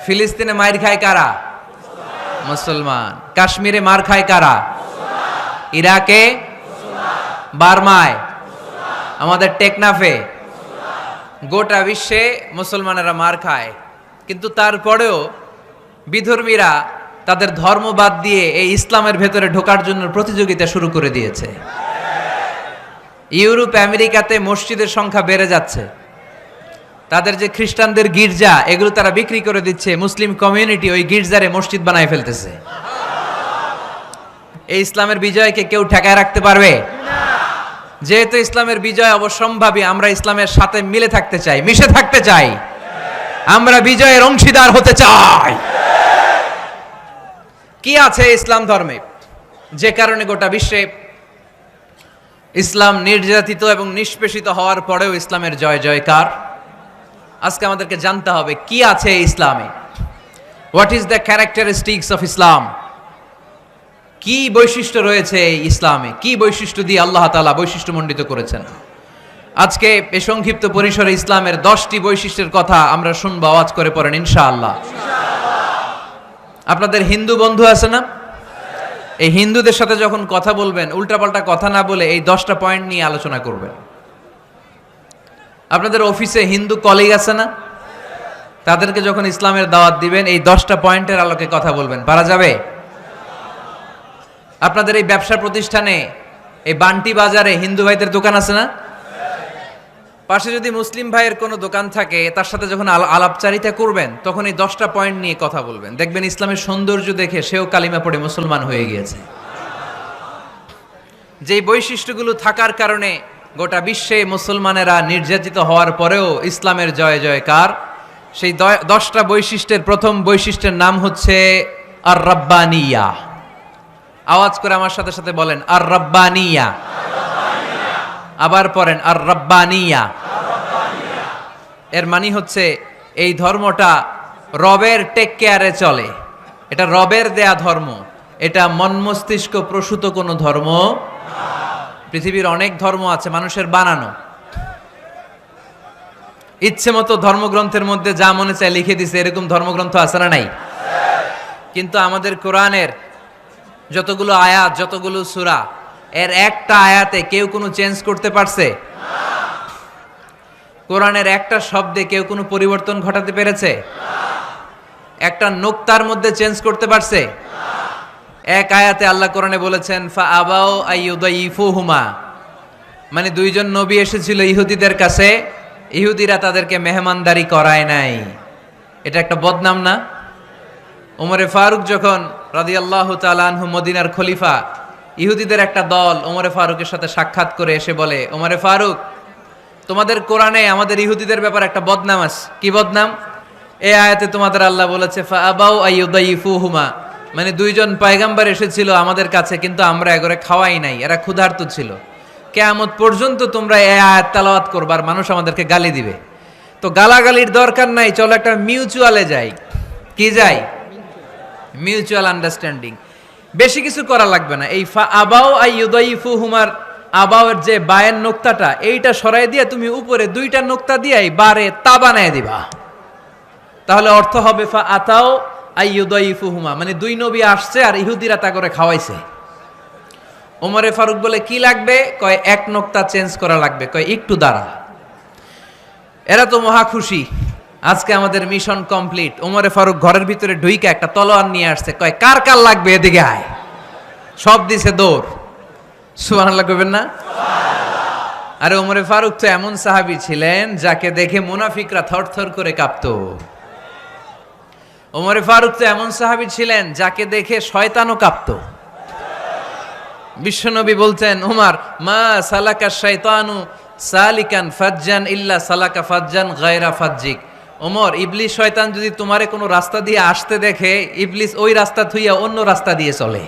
ফিলিস্তিনে মাইর খায় কারা? মুসলমান। কাশ্মীরে মার খায় কারা? ইরাকে, বার্মায়, আমাদের টেকনাফে, গোটা বিশ্বে মুসলমানেরা মার খায়। কিন্তু তারপরেও বিধর্মীরা তাদের ধর্ম বাদ দিয়ে এই ইসলামের ভেতরে ঢোকার জন্য প্রতিযোগিতা শুরু করে দিয়েছে। ইউরোপ আমেরিকাতে মসজিদের সংখ্যা বেড়ে যাচ্ছে। তাদের যে খ্রিস্টানদের গির্জা, এগুলো তারা বিক্রি করে দিচ্ছে, মুসলিম কমিউনিটি ওই গির্জারে মসজিদ বানায় ফেলতেছে। এই ইসলামের বিজয়কে কেউ ঠেকায় রাখতে পারবে না। যেহেতু ইসলামের বিজয় অবশ্যম্ভাবী, আমরা ইসলামের সাথে মিলে থাকতে চাই, মিশে থাকতে চাই, আমরা বিজয়ের অংশীদার হতে চাই। কি আছে ইসলাম ধর্মে যে কারণে গোটা বিশ্বে ইসলাম নির্যাতিত এবং নিষ্পেষিত হওয়ার পরেও ইসলামের জয় জয়কার? আজকে আমাদেরকে জানতে হবে কি আছে ইসলামে। What is the characteristics of Islam? কি বৈশিষ্ট্য রয়েছে এই ইসলামে, কি বৈশিষ্ট্য দিয়ে আল্লাহ তাআলা বৈশিষ্ট্যমণ্ডিত করেছেন। আজকে এই সংক্ষিপ্ত পরিসরে ইসলামের 10টি বৈশিষ্ট্যের কথা আমরা শুনবো, আওয়াজ করে পড়েন ইনশাআল্লাহ। আপনাদের হিন্দু বন্ধু আছে না? এই হিন্দুদের সাথে যখন কথা বলবেন উল্টাপাল্টা কথা না বলে এই 10টা পয়েন্ট নিয়ে আলোচনা করবেন। আপনাদের অফিসে হিন্দু কলিগ আছে না? তাদেরকে যখন ইসলামের দাওয়াত দিবেন এই 10টা পয়েন্টের আলোকে কথা বলবেন, পারা যাবে? আপনাদের এই ব্যবসা প্রতিষ্ঠানে এই বান্টি বাজারে হিন্দু ভাইদের দোকান আছে না? পাশে যদি মুসলিম ভাইয়ের কোনো দোকান থাকে তার সাথে যখন আলাপচারিতা করবেন তখন এই 10টা পয়েন্ট নিয়ে কথা বলবেন। দেখবেন ইসলামের সৌন্দর্য দেখে সেও কালিমা পড়ে মুসলমান হয়ে গিয়েছে। যেই বৈশিষ্ট্যগুলো থাকার কারণে গোটা বিশ্বে মুসলমানেরা নির্যাতিত হওয়ার পরেও ইসলামের জয় জয়কার, সেই 10টা বৈশিষ্ট্যের প্রথম বৈশিষ্ট্যের নাম হচ্ছে আর রাব্বানিয়া। আওয়াজ করে আমার সাথে সাথে বলেন আর রাব্বানিয়া। আবার পড়েন আর রাব্বানিয়া। এর মানে হচ্ছে এই ধর্মটা রবের টেক কেয়ারে চলে, এটা রবের দেয়া ধর্ম, এটা মন মস্তিষ্ক প্রসূত কোনো ধর্ম। পৃথিবীর অনেক ধর্ম আছে মানুষের বানানো, ইচ্ছে মতো ধর্মগ্রন্থের মধ্যে যা মনে চায় লিখে দিছে, এরকম ধর্মগ্রন্থ আছে না নাই? কিন্তু আমাদের কোরআনের যতগুলো আয়াত, যতগুলো সূরা, এর একটা আয়াতে কেউ কোনো চেঞ্জ করতে পারছে? কোরআনের একটা শব্দে কেউ কোনো পরিবর্তন ঘটাতে পেরেছে? একটা নুকতার মধ্যে চেঞ্জ করতে পারছে? এক আয়াতে আল্লাহ কোরআনে বলেছেন ফা আবাউ আইয়ুদাইফুহুমা, মানে দুইজন নবী এসেছিল ইহুদিদের কাছে, ইহুদিরা তাদেরকে মেহমানদারি করায় নাই। এটা একটা বদনাম না? ওমরে ফারুক যখন রাদিয়াল্লাহু তাআলা আনহু মদিনার খলিফা, ইহুদিদের একটা দল ওমরে ফারুকের সাথে সাক্ষাৎ করে এসে বলে, ওমরে ফারুক, তোমাদের কোরআনে আমাদের ইহুদিদের ব্যাপারে একটা বদনাম আছে। কি বদনাম? এই আয়াতে তোমাদের আল্লাহ বলেছে ফা আবাউ আইয়ুদাইফুহুমা, মানে দুইজন পয়গম্বর এসেছিল আমাদের কাছে কিন্তু আমরা এগরে খাওয়াই নাই, এরা ক্ষুধার্ত ছিল। কিয়ামত পর্যন্ত তোমরা এই আয়াত তেলাওয়াত করবার, মানুষ আমাদেরকে গালি দিবে। তো গালাগালির দরকার নাই, চলো একটা মিউচুয়ালে যাই। কি যাই? Mutual understanding. বেশি কিছু করা লাগবে না। এই ফা আবাউ আইয়ুদাইফুহুমার আবাউয়ের যে বায়ের নোক্তাটা, এইটা সরাই দিয়ে তুমি উপরে 2টা নোক্তা দিয়ে বারে তা বানায় দিবা, তাহলে অর্থ হবে ফা আতাও আইয়ুদাইফুহুমা, মানে 2 নবী আসছে আর ইহুদিরা তা করে খাওয়াইছে। ওমরে ফারুক বলে কি লাগবে? কয় এক নোক্তা চেঞ্জ করা লাগবে। কয় একটু দাঁড়া। এরা তো মহা খুশি, আজকে আমাদের মিশন কমপ্লিট। ওমরে ফারুক ঘরের ভিতরে ঢুইকা একটা তলোয়ার নিয়ে আসছে, কয় কার কার লাগবে এদিকে আয়। সব দিছে দৌড়। সুবহানাল্লাহ কইবেন না? আরে ওমরে ফারুক তো এমন সাহাবী ছিলেন যাকে দেখে মুনাফিকরা থরথর করে কাঁপতো। ওমরে ফারুক তো এমন সাহাবী ছিলেন যাকে দেখে শয়তানও কাঁপতো। বিশ্বনবী বলতেন, ওমর মা সালাকা শাইতানু সালিকান ফাজ্জান ইল্লা সালাকা ফাজ্জান গায়রা ফাজ্জিক। ওমর, ইবলিস শয়তান যদি তোমারে কোনো রাস্তা দিয়ে আসতে দেখে, ইবলিস ওই রাস্তা থুইয়া অন্য রাস্তা দিয়ে চলে।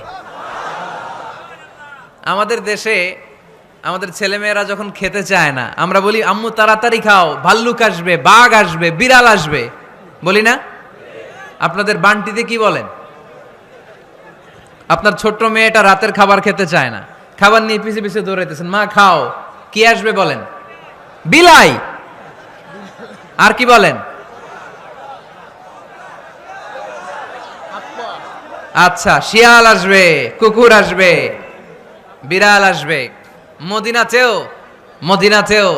আমাদের দেশে আমাদের ছেলেমেয়েরা যখন খেতে চায় না, আমরা বলি আম্মু তাড়াতাড়ি খাও, ভাল্লুক আসবে, বাঘ আসবে, বিড়াল আসবে, বলি না? আপনাদের বান্টিতে কি বলেন? আপনার ছোট্ট মেয়েটা রাতের খাবার খেতে চায় না, খাবার নিয়ে পিছে পিছে দৌড়াইতেছেন, মা খাও, কি আসবে বলেন? বিলাই। আর কি বলেন? আচ্ছা, শিয়াল আসবে, কুকুর আসবে, বিড়াল আসবে। মদিনাতেও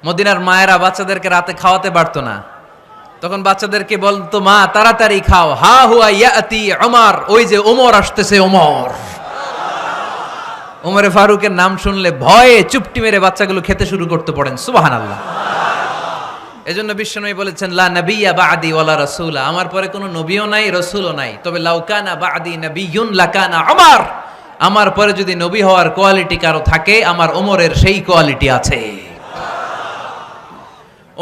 মদিনার মায়েরা বাচ্চাদেরকে রাতে খাওয়াতে পারতো না, তখন বাচ্চাদেরকে বলতো মা তাড়াতাড়ি খাও, হা হুয়া ইয়াতি ওমর, ওই যে ওমর আসতেছে। ওমরে ফারুকের নাম শুনলে ভয়ে চুপটি মেরে বাচ্চাগুলো খেতে শুরু করতে পড়েন। সুবহানাল্লাহ। এজন্য বিশ্বনবী বলেছেন লা নাবিয়্যা বা'দি ওয়ালা রাসূলা, আমার পরে কোনো নবীও নাই, রাসূলও নাই, তবে লাউ কানা বা'দি নাবিয়্যুন লাকানা ওমর, আমার পরে যদি নবী হওয়ার কোয়ালিটি কারো থাকে, আমার ওমরের সেই কোয়ালিটি আছে।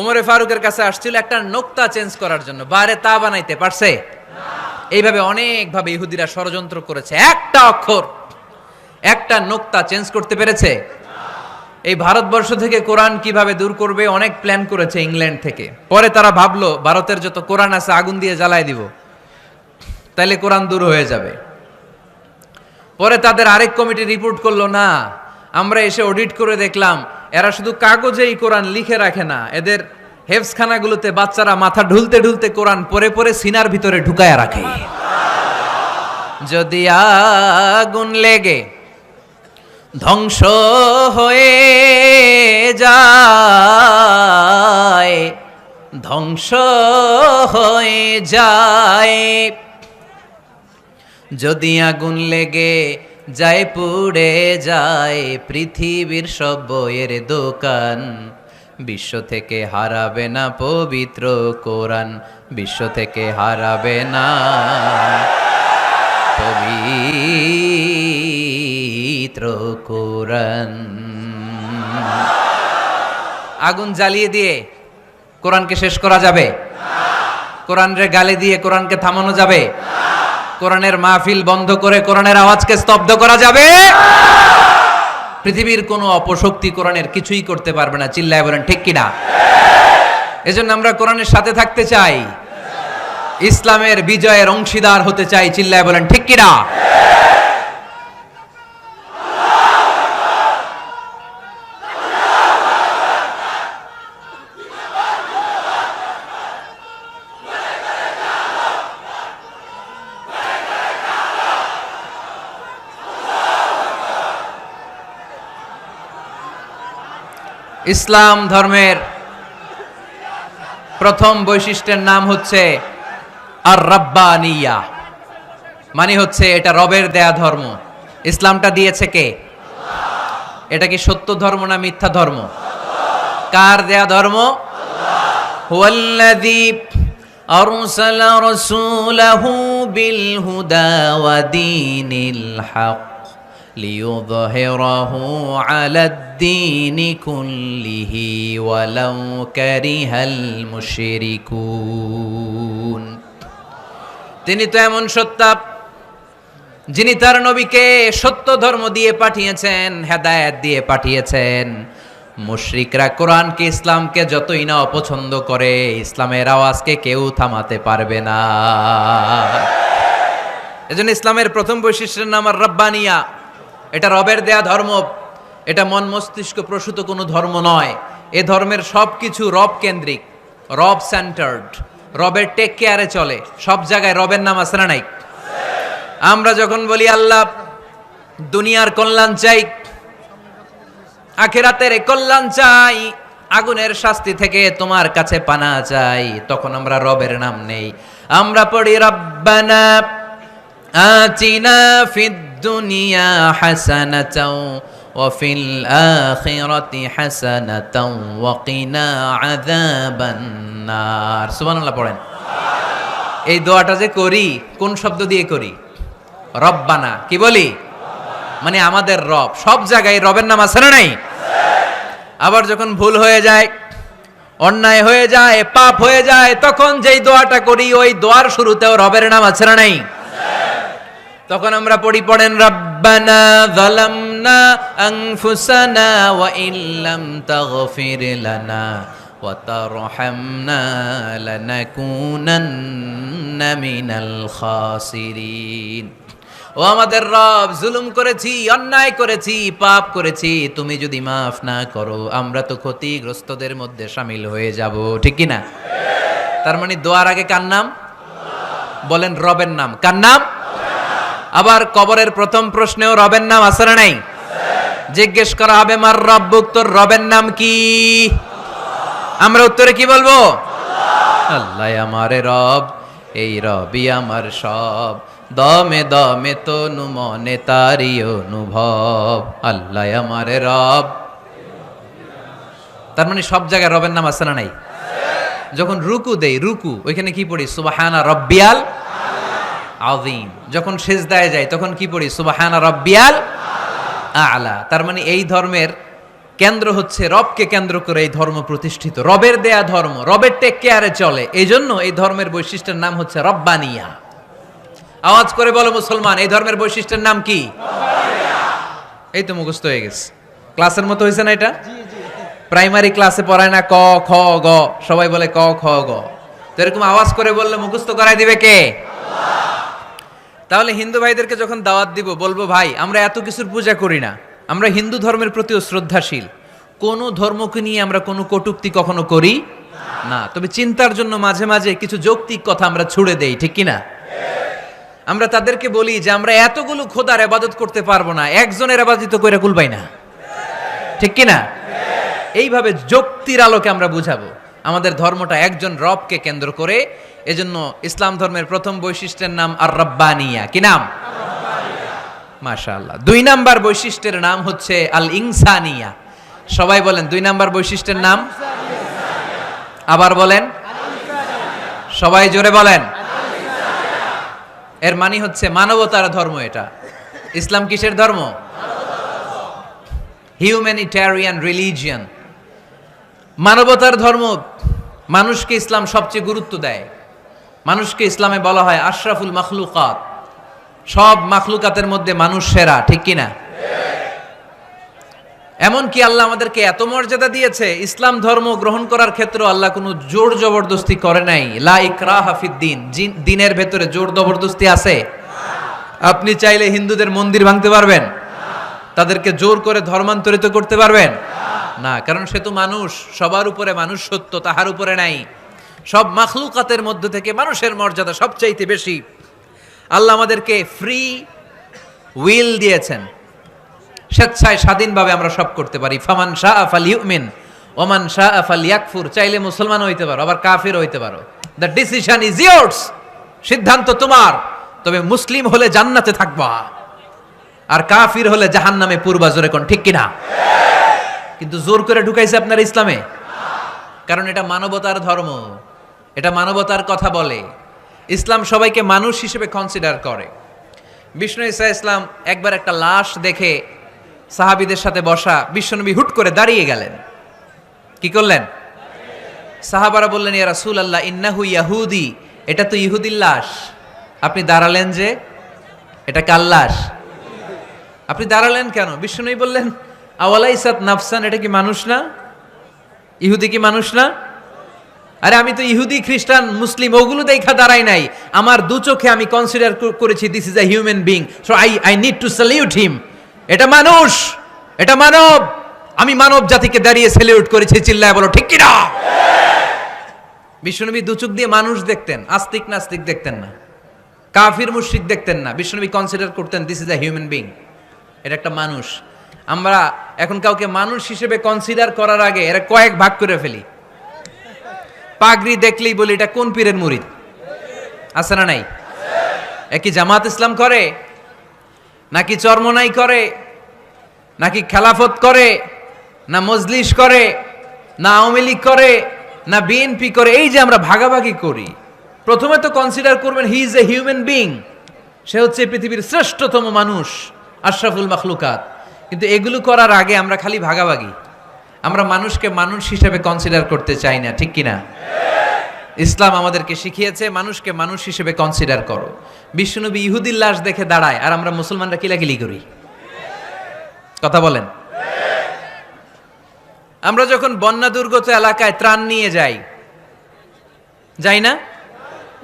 ওমরে ফারুকের কাছে আসছিল একটা নোক্তা চেঞ্জ করার জন্য, বারে তা বানাইতে পারছে? এইভাবে অনেকভাবে ইহুদিরা ষড়যন্ত্র করেছে, একটা অক্ষর একটা নোক্তা চেঞ্জ করতে পেরেছে? এই ভারতবর্ষ থেকে কোরআন কিভাবে দূর করবে অনেক প্ল্যান করেছে ইংল্যান্ড থেকে। পরে তারা ভাবলো ভারতের যত কোরআন আছে আগুন দিয়ে জ্বালায় দিব, তাইলে কোরআন দূর হয়ে যাবে। পরে তাদের আরেক কমিটি রিপোর্ট করলো, না, আমরা এসে অডিট করে দেখলাম এরা শুধু কাগজেই কোরআন লিখে রাখে না, এদের হেফজখানাগুলোতে বাচ্চারা মাথা ঢুলতে ঢুলতে কোরআন পরে পরে সিনার ভিতরে ঢুকায় রাখে। যদি আগুন লেগে ধ্বংস হয়ে যায়, ধ্বংস হয়ে যায়, যদি আগুন লেগে যায় পুড়ে যায় পৃথিবীর সব বইয়ের দোকান, বিশ্ব থেকে হারাবে না পবিত্র কোরআন, বিশ্ব থেকে হারাবে না পবিত্র কোরআন। আগুন জ্বালিয়ে দিয়ে কোরআনকে শেষ করা যাবে? কোরআনের গালি দিয়ে কোরআনকে থামানো যাবে? কোরআনের মাহফিল বন্ধ করে কোরআনের আওয়াজকে স্তব্ধ করা যাবে? পৃথিবীর কোনো অপশক্তি কোরআনের কিছুই করতে পারবে না। চিল্লায় বলেন ঠিক কিনা? এজন্য আমরা কোরআনের সাথে থাকতে চাই, ইসলামের বিজয়ের অংশীদার হতে চাই। চিল্লায় বলেন ঠিক কিনা? ইসলাম ধর্মের প্রথম বৈশিষ্ট্যের নাম হচ্ছে আর রাব্বানিয়া, মানে হচ্ছে এটা রবের দেয়া ধর্ম। ইসলামটা দিয়েছে কে? এটা কি সত্য ধর্ম না মিথ্যা ধর্ম? কার দেয়া ধর্ম? হুয়াল্লাযী আরসালা রাসূলাহু বিল হুদা ওয়া দীনিল হক লিইয়ুযহিরাহু আলাদ-দীনি কুল্লিহি ওয়ালাউ কারিহাল মুশরিকুন। তিনি তো এমন সত্তা যিনি তার নবীকে সত্য ধর্ম দিয়ে পাঠিয়েছেন, হেদায়েত দিয়ে পাঠিয়েছেন। মুশরিকরা কোরআনকে ইসলামকে যতই না অপছন্দ করে, ইসলামের আওয়াজকে কেউ থামাতে পারবে না। এজন্য ইসলামের প্রথম বৈশিষ্ট্যের নাম আর রাব্বানিয়া। এটা রবের দেয়া ধর্ম, এটা মন মস্তিষ্ক প্রসূত কোনো ধর্ম নয়। এ ধর্মের সবকিছু রব কেন্দ্রিক, রব সেন্টার্ড, রবের টেক কেয়ারে চলে। সব জায়গায় রবের নাম আছে না নাই? আমরা যখন বলি আল্লাহ দুনিয়ার কল্যাণ চাই, আখিরাতের কল্যাণ চাই, আগুনের শাস্তি থেকে তোমার কাছে পানা চাই, তখন আমরা রবের নাম নেই। আমরা পড়ি রব্বানা আতিনা ফিদ দুনিয়া হাসানাতাও ওয়া ফিল আখিরাতি হাসানাতাও ওয়া কিনা আযাবান নার। সুবহানাল্লাহ পড়েন। এই দোয়াটা যে করি কোন শব্দ দিয়ে করি? রব্বানা। কি বলি? মানে আমাদের রব। সব জায়গায় রবের নাম আছে না নাই? আবার যখন ভুল হয়ে যায়, অন্যায় হয়ে যায়, পাপ হয়ে যায়, তখন যেই দোয়াটা করি ওই দোয়ার শুরুতেও রবের নাম আছে না নাই? তখন আমরা পড়েন রব্বানা যালামনা আনফুসানা ওয়া ইল্লাম তাগফির লানা ওয়া তারহামনা লানাকুনান্না মিনাল খাসিরিন। ও আমাদের রব, জুলুম করেছি, অন্যায় করেছি, পাপ করেছি, তুমি যদি মাফ না করো আমরা তো ক্ষতিগ্রস্তদের মধ্যে শামিল হয়ে যাব। ঠিক কি না? তার মানে দোয়ার আগে কার নাম? বলেন রবের নাম। কার নাম? আবার কবরের প্রথম প্রশ্নেও রবের নাম আছে না নাই? জিজ্ঞেস করা হবে মার রব্বুক, তোর রবের নাম কি? আমরা উত্তরে কি বলবো? আল্লাহ আমারে রব, এই রবই আমার সব, দমে দমে তনু মনে তারি অনুভব। আল্লাহ আমারে রব। তার মানে সব জায়গায় রবের নাম আছে না নাই? যখন রুকু দেই, রুকু ওইখানে কি পড়ি? সুবহানা রব্বিয়াল আযীম। যখন সিজদায় যাই তখন কি পড়ি? সুবহানা রব্বিয়াল আ'লা। তার মানে এই ধর্মের কেন্দ্র হচ্ছে রবকে কেন্দ্র করে এই ধর্ম প্রতিষ্ঠিত, রবের দেয়া ধর্ম, রবের টেক কেয়ারে চলে। এই জন্য এই ধর্মের বৈশিষ্ট্যের নাম হচ্ছে রব্বানিয়া। আওয়াজ করে বলো মুসলমান, এই ধর্মের বৈশিষ্ট্যের নাম কি? এই তো মুখস্থ হয়ে গেছে। ক্লাসের মতো হয়েছে না এটা? প্রাইমারি ক্লাসে পড়ায় না ক খ গ, সবাই বলে ক খ গ। তো এরকম আওয়াজ করে বললে মুখস্থ করাই দিবে কে? তাহলে হিন্দু ভাইদেরকে যখন দাওয়াত দিব বলবো, ভাই আমরা এত কিছুর পূজা করি না, আমরা হিন্দু ধর্মের প্রতিও শ্রদ্ধাশীল, কোন ধর্মকে নিয়ে আমরা কোনো কটূক্তি কখনো করি না, তবে চিন্তার জন্য মাঝে মাঝে কিছু যৌক্তিক কথা আমরা ছুড়ে দেই, ঠিক কিনা? আমরা তাদেরকে বলি যে আমরা এতগুলো খোদার ইবাদত করতে পারবো না, একজনের ইবাদত কইরা কুলবাই না, ঠিক কিনা? এইভাবে যুক্তির আলোকে আমরা বুঝাবো আমাদের ধর্মটা একজন রবকে কেন্দ্র করে। এজন্য ইসলাম ধর্মের প্রথম বৈশিষ্ট্যের নাম আর রাব্বানিয়া। কি নাম? মাশাআল্লাহ। 2 নাম্বার বৈশিষ্ট্যের নাম হচ্ছে আল ইনসানিয়া। সবাই বলেন 2 নাম্বার বৈশিষ্ট্যের নাম। আবার বলেন, সবাই জোরে বলেন। এর মানে হচ্ছে মানবতার ধর্ম। এটা ইসলাম কিসের ধর্ম? হিউম্যানিটেরিয়ান রিলিজিয়ন, মানবতার ধর্ম। মানুষকে ইসলাম সবচেয়ে গুরুত্ব দেয়। মানুষকে ইসলামে বলা হয় আশরাফুল মাখলুকাত, সব মাখলুকাতের মধ্যে মানুষ সেরা, ঠিক কিনা? এমনকি আল্লাহ আমাদেরকে এত মর্যাদা দিয়েছে, ইসলাম ধর্ম গ্রহণ করার ক্ষেত্রে আল্লাহ কোনো জোর জবরদস্তি করে নাই। লা ইকরাহা ফিদ্দিন, দিনের ভেতরে জোর জবরদস্তি আছে? আপনি চাইলে হিন্দুদের মন্দির ভাঙতে পারবেন? তাদেরকে জোর করে ধর্মান্তরিত করতে পারবেন না, কারণ সে তো মানুষ, সবার উপরে মানুষ সত্য, তাহার উপরে নাই। সব মাখলুকাতের মধ্য থেকে মানুষের মর্যাদা সবচাইতে বেশি। আল্লাহ আমাদেরকে ফ্রি উইল দিয়েছেন, স্বেচ্ছায় স্বাধীনভাবে আমরা সব করতে পারি। ফামান শাআ ফালইউমিন ওমান শাআ ফালইয়াকফুর, চাইলে মুসলমান হইতে পারো, আবার কাফির হইতে পারো। দ্য ডিসিশন ইজ ইয়ার্স, সিদ্ধান্ত তোমার। তবে মুসলিম হলে জান্নাতে থাকবা, আর কাফির হলে জাহান্নামে পূর্বা। জোরে কোন ঠিক কিনা? কিন্তু জোর করে ঢুকাইছে আপনার ইসলামে, কারণ এটা মানবতার ধর্ম, এটা মানবতার কথা বলে। ইসলাম সবাইকে মানুষ হিসেবে কনসিডার করে। বিষ্ণু ঈসা ইসলাম একবার একটা লাশ দেখে সাহাবীদের সাথে বসা, বিশ্বনবী হুট করে দাঁড়িয়ে গেলেন। কি করলেন? সাহাবারা বললেন, ইয়া রাসূলুল্লাহ ইন্নাহু ইয়াহুদি, এটা তো ইহুদির লাশ, আপনি দাঁড়ালেন যে? এটা কার লাশ? আপনি দাঁড়ালেন কেন? বিষ্ণুনবী বললেন, আওয়ালাইসাত নাফসান, এটা কি মানুষ না? ইহুদি কি মানুষ না? আরে আমি তো ইহুদি, খ্রিস্টান, মুসলিম ওগুলো দেখা দাঁড়াই নাই, আমার দু চোখে আমি কনসিডার করেছি this is a human being, so I need to salute হিম। এটা মানুষ, এটা মানব, আমি মানব জাতিকে দাঁড়িয়ে স্যালিউট করেছি। চিল্লায় বলো ঠিক কিনা? বিশ্বনবী দু চোখ দিয়ে মানুষ দেখতেন, আস্তিক নাস্তিক দেখতেন না, কাফির মুশরিক দেখতেন না। বিশ্বনবী কনসিডার করতেন this is a human being, এটা একটা মানুষ। আমরা এখন কাউকে মানুষ হিসেবে কনসিডার করার আগে এরা কয়েক ভাগ করে ফেলি। পাগড়ি দেখলেই বলি এটা কোন পীরের মুরিদ, আছে না নাই? একই জামাত ইসলাম করে, নাকি চরমনাই করে, নাকি খেলাফত করে, না মজলিস করে, না আওয়ামী লীগ করে, না বিএনপি করে? এই যে আমরা ভাগাভাগি করি, প্রথমে তো কনসিডার করবেন he is a human being, সে হচ্ছে পৃথিবীর শ্রেষ্ঠতম মানুষ, আশরাফুল মাখলুকাত। কিন্তু এগুলো করার আগে আমরা খালি ভাগাভাগি, আমরা মানুষকে মানুষ হিসেবে কনসিডার করতে চাই না, ঠিক কিনা? ইসলাম আমাদেরকে শিখিয়েছে মানুষকে মানুষ হিসেবে কনসিডার করো। বিশ্বনবী ইহুদির লাশ দেখে দাঁড়ায়, আর আমরা মুসলমানরা কিলাকিলি করি। কথা বলেন। আমরা যখন বন্যা দুর্গত এলাকায় ত্রাণ নিয়ে যাই না?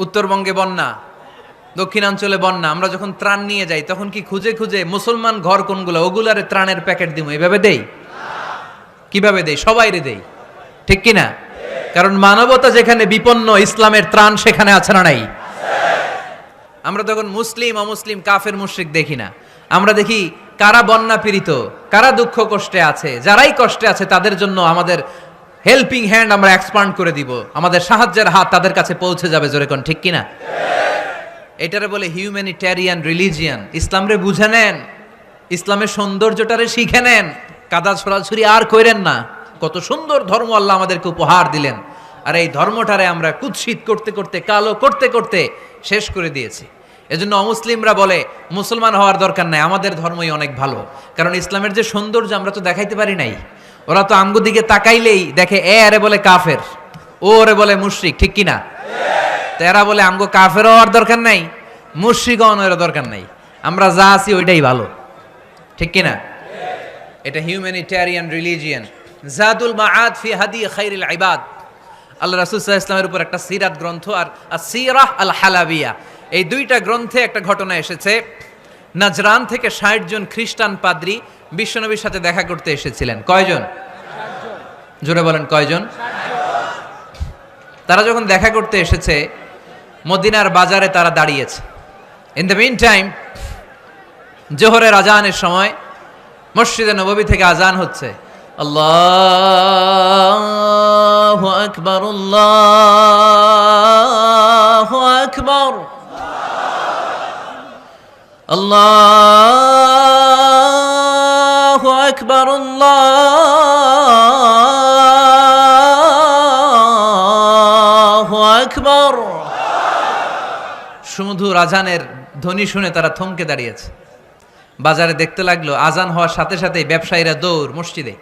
উত্তরবঙ্গে বন্যা, দক্ষিণাঞ্চলে বন্যা, আমরা যখন ত্রাণ নিয়ে যাই তখন কি খুঁজে খুঁজে মুসলমান ঘর কোনগুলো ওগুলারে ত্রাণের প্যাকেট দিব এভাবে দেই? কিভাবে দেই? সবাইরে দেই, ঠিক কিনা? কারণ মানবতা যেখানে বিপন্ন, ইসলামের ত্রাণ সেখানে আছে না নাই? আমরা তখন মুসলিম অমুসলিম কাফের মুশরিক দেখি না, আমরা দেখি কারা বন্যা পীড়িত, কারা দুঃখ কষ্টে আছে। যারাই কষ্টে আছে তাদের জন্য আমাদের হেল্পিং হ্যান্ড আমরা এক্সপান্ড করে দিব, আমাদের সাহায্যের হাত তাদের কাছে পৌঁছে যাবে। জোরে কোন ঠিক কিনা? এটারে বলে হিউম্যানিটেরিয়ান রিলিজিয়ান। ইসলামরে বুঝে নেন, ইসলামের সৌন্দর্যটারে শিখে নেন, কাদা ছড়াছড়ি আর কইরেন না। কত সুন্দর ধর্ম আল্লাহ আমাদেরকে উপহার দিলেন, আর এই ধর্মটারে আমরা কুৎসিত করতে করতে, কালো করতে করতে শেষ করে দিয়েছি। এজন্য অমুসলিমরা বলে মুসলমান হওয়ার দরকার নাই, আমাদের ধর্মই অনেক ভালো। কারণ ইসলামের যে সৌন্দর্য আমরা তো দেখাইতে পারি নাই। ওরা তো আমগো দিকে তাকাইলেই দেখে এ আরে বলে কাফের, ও ওরে বলে মুশরিক, ঠিক কিনা? তো এরা বলে আমগো কাফের হওয়ার দরকার নাই, মুশরিকগণের দরকার নাই, আমরা যা আছি ওইটাই ভালো, ঠিক কিনা? এটা হিউম্যানিটেরিয়ান রিলিজিয়ান। জাদুল মাআদ ফি হাদি খাইরিল ইবাদ, আল্লাহ রাসূল সাল্লাল্লাহু আলাইহি ওয়াসাল্লামের উপর একটা সিরাত গ্রন্থ আর আসিরাহ আল হালাবিয়া, এই দুইটা গ্রন্থে একটা ঘটনা এসেছে। নাজরান থেকে ৬০ জন খ্রিস্টান পাদ্রী বিশ্বনবীর সাথে দেখা করতে এসেছিলেন। কয়জন? জোরে বলেন কয়জন? তারা যখন দেখা করতে এসেছে মদিনার বাজারে তারা দাঁড়িয়েছে। ইন দ্য মিন টাইম জোহরের আজানের সময় মসজিদে নববী থেকে আজান হচ্ছে, আল্লাহু আকবার আল্লাহু আকবার আল্লাহু আকবার আল্লাহু আকবার। সুমধুর আজানের ধ্বনি শুনে তারা থমকে দাঁড়িয়েছে। বাজারে দেখতে লাগলো আজান হওয়ার সাথে সাথে ব্যবসায়ীরা দৌড় মসজিদে।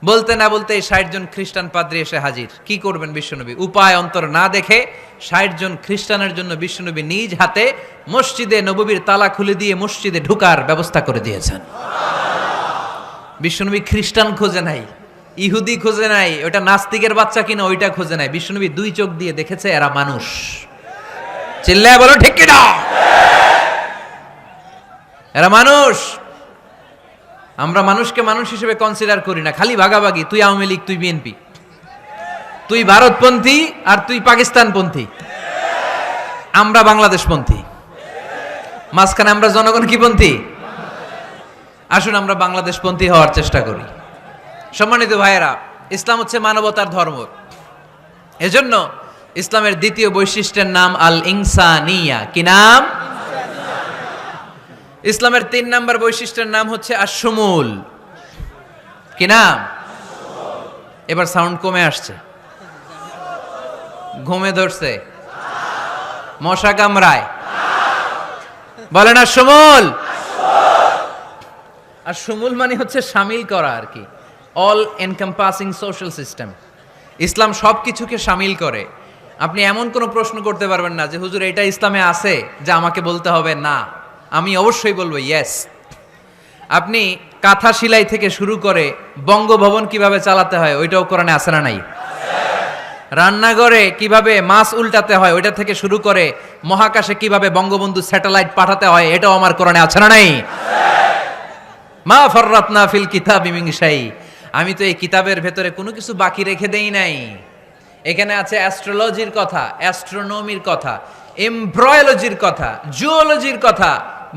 বলতে না বলতে ৬০ জন খ্রিস্টান পাদ্রী এসে হাজির। কি করবেন বিশ্বনবী? উপায় অন্তর না দেখে ৬০ জন খ্রিস্টানের জন্য বিশ্বনবী নিজ হাতে মসজিদে নববীর তালা খুলে দিয়ে মসজিদে ঢোকার ব্যবস্থা করে দিয়েছেন। বিশ্বনবী খ্রিস্টান খোঁজে নাই, ইহুদি খোঁজে নাই, ওটা নাস্তিকের বাচ্চা কিনা ওইটা খোঁজে নাই। বিশ্বনবী দুই চোখ দিয়ে দেখেছে এরা মানুষ। চিল্লায় বলো ঠিক কিনা? এরা মানুষ। আমরা মানুষকে মানুষ হিসেবে কনসিডার করি না, খালি ভাগাভাগি, তুই আওয়ামী লীগ, তুই বিএনপি, তুই ভারতপন্থী আর তুই পাকিস্তানপন্থী, আমরা বাংলাদেশপন্থী, মাঝখানে আমরা জনগণ কি পন্থী? আসুন আমরা বাংলাদেশপন্থী হওয়ার চেষ্টা করি। সম্মানিত ভাইয়েরা, ইসলাম হচ্ছে মানবতার ধর্ম। এজন্য ইসলামের দ্বিতীয় বৈশিষ্ট্যের নাম আল ইনসানিয়া। কি নাম? ইসলামের ৩ নম্বর বৈশিষ্ট্যের নাম হচ্ছে আশ-শুমুল। কি নাম? এবার সাউন্ড কমে আসছে, ঘুমে ধরছে, মশা কামড়ায়, বলেন আশ-শুমুল। আশ-শুমুল মানে হচ্ছে শামিল করা আর কি, অল এনকম্পাসিং সোশ্যাল সিস্টেম। ইসলাম সব কিছুকে শামিল করে। আপনি এমন কোনো প্রশ্ন করতে পারবেন না যে হুজুর এটা ইসলামে আছে যে আমাকে বলতে হবে না, আমি অবশ্যই বলবো ইয়েস। আপনি কাঁথা সেলাই থেকে শুরু করে বঙ্গভবন কিভাবে চালাতে হয় ওইটাও কোরআনে আছে না নাই? রান্নাঘরে কিভাবে মাছ উল্টাতে হয় ওইটা থেকে শুরু করে মহাকাশে কিভাবে বঙ্গবন্ধু স্যাটেলাইট পাঠাতে হয় এটাও আমার কোরআনে আছে না নাই? মা ফাররাতনা ফিল কিতাবি মিন শাই, আমি তো এই কিতাবের ভেতরে কোনো কিছু বাকি রেখে দেই নাই। এখানে আছে অ্যাস্ট্রোলজির কথা, অ্যাস্ট্রোনমির কথা, এমব্রয়োলজির কথা, জুওলজির কথা,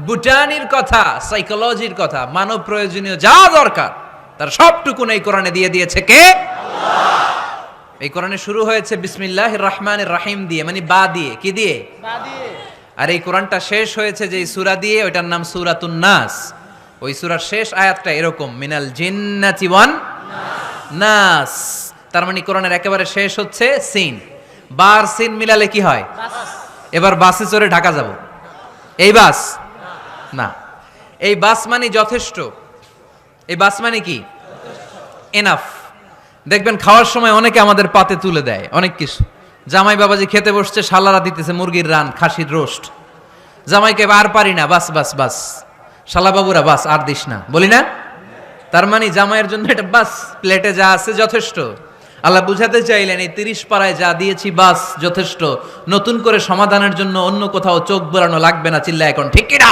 বুটানির কথা, সাইকোলজির কথা, মানব প্রয়োজনীয় যা দরকার তার সবটুকুন এই কোরআনে দিয়ে দিয়েছে কে? আল্লাহ। এই কোরআনে শুরু হয়েছে বিসমিল্লাহির রহমানির রহিম দিয়ে, মানে বা দিয়ে। কি দিয়ে? বা দিয়ে। আর এই কোরআনটা শেষ হয়েছে যে সূরা দিয়ে, ওইটার নাম সূরাতুন নাস। ওই সূরার শেষ আয়াতটা এরকম, মিনাল জিন্নাতি ওয়ান নাস। তার মানে কোরআনের একেবারে শেষ হচ্ছে সিন। বার সিন মিলালে কি হয়? এবার বাসে চড়ে ঢাকা যাব, এই বাস না, এই বাস মানে যথেষ্ট, এই বাস মানে কি? এনাফ। দেখবেন খাওয়ার সময় অনেকে আমাদের পাতে তুলে দেয় অনেক কিছু। জামাই বাবাজি খেতে বসছে, শালারা দিতেছে মুরগির রান, খাসির রোস্ট। জামাইকে আর পারি না, বাস বাস বাস, শালা বাবুরা বাস আর দিস না, বলি না? তার মানে জামাইয়ের জন্য এটা বাস, প্লেটে যা আছে যথেষ্ট। আল্লাহ বুঝাতে চাইলেন এই 30 পাড়ায় যা দিয়েছি বাস যথেষ্ট, নতুন করে সমাধানের জন্য অন্য কোথাও চোখ বোলানো লাগবে না। চিল্লা এখন ঠিক কিনা?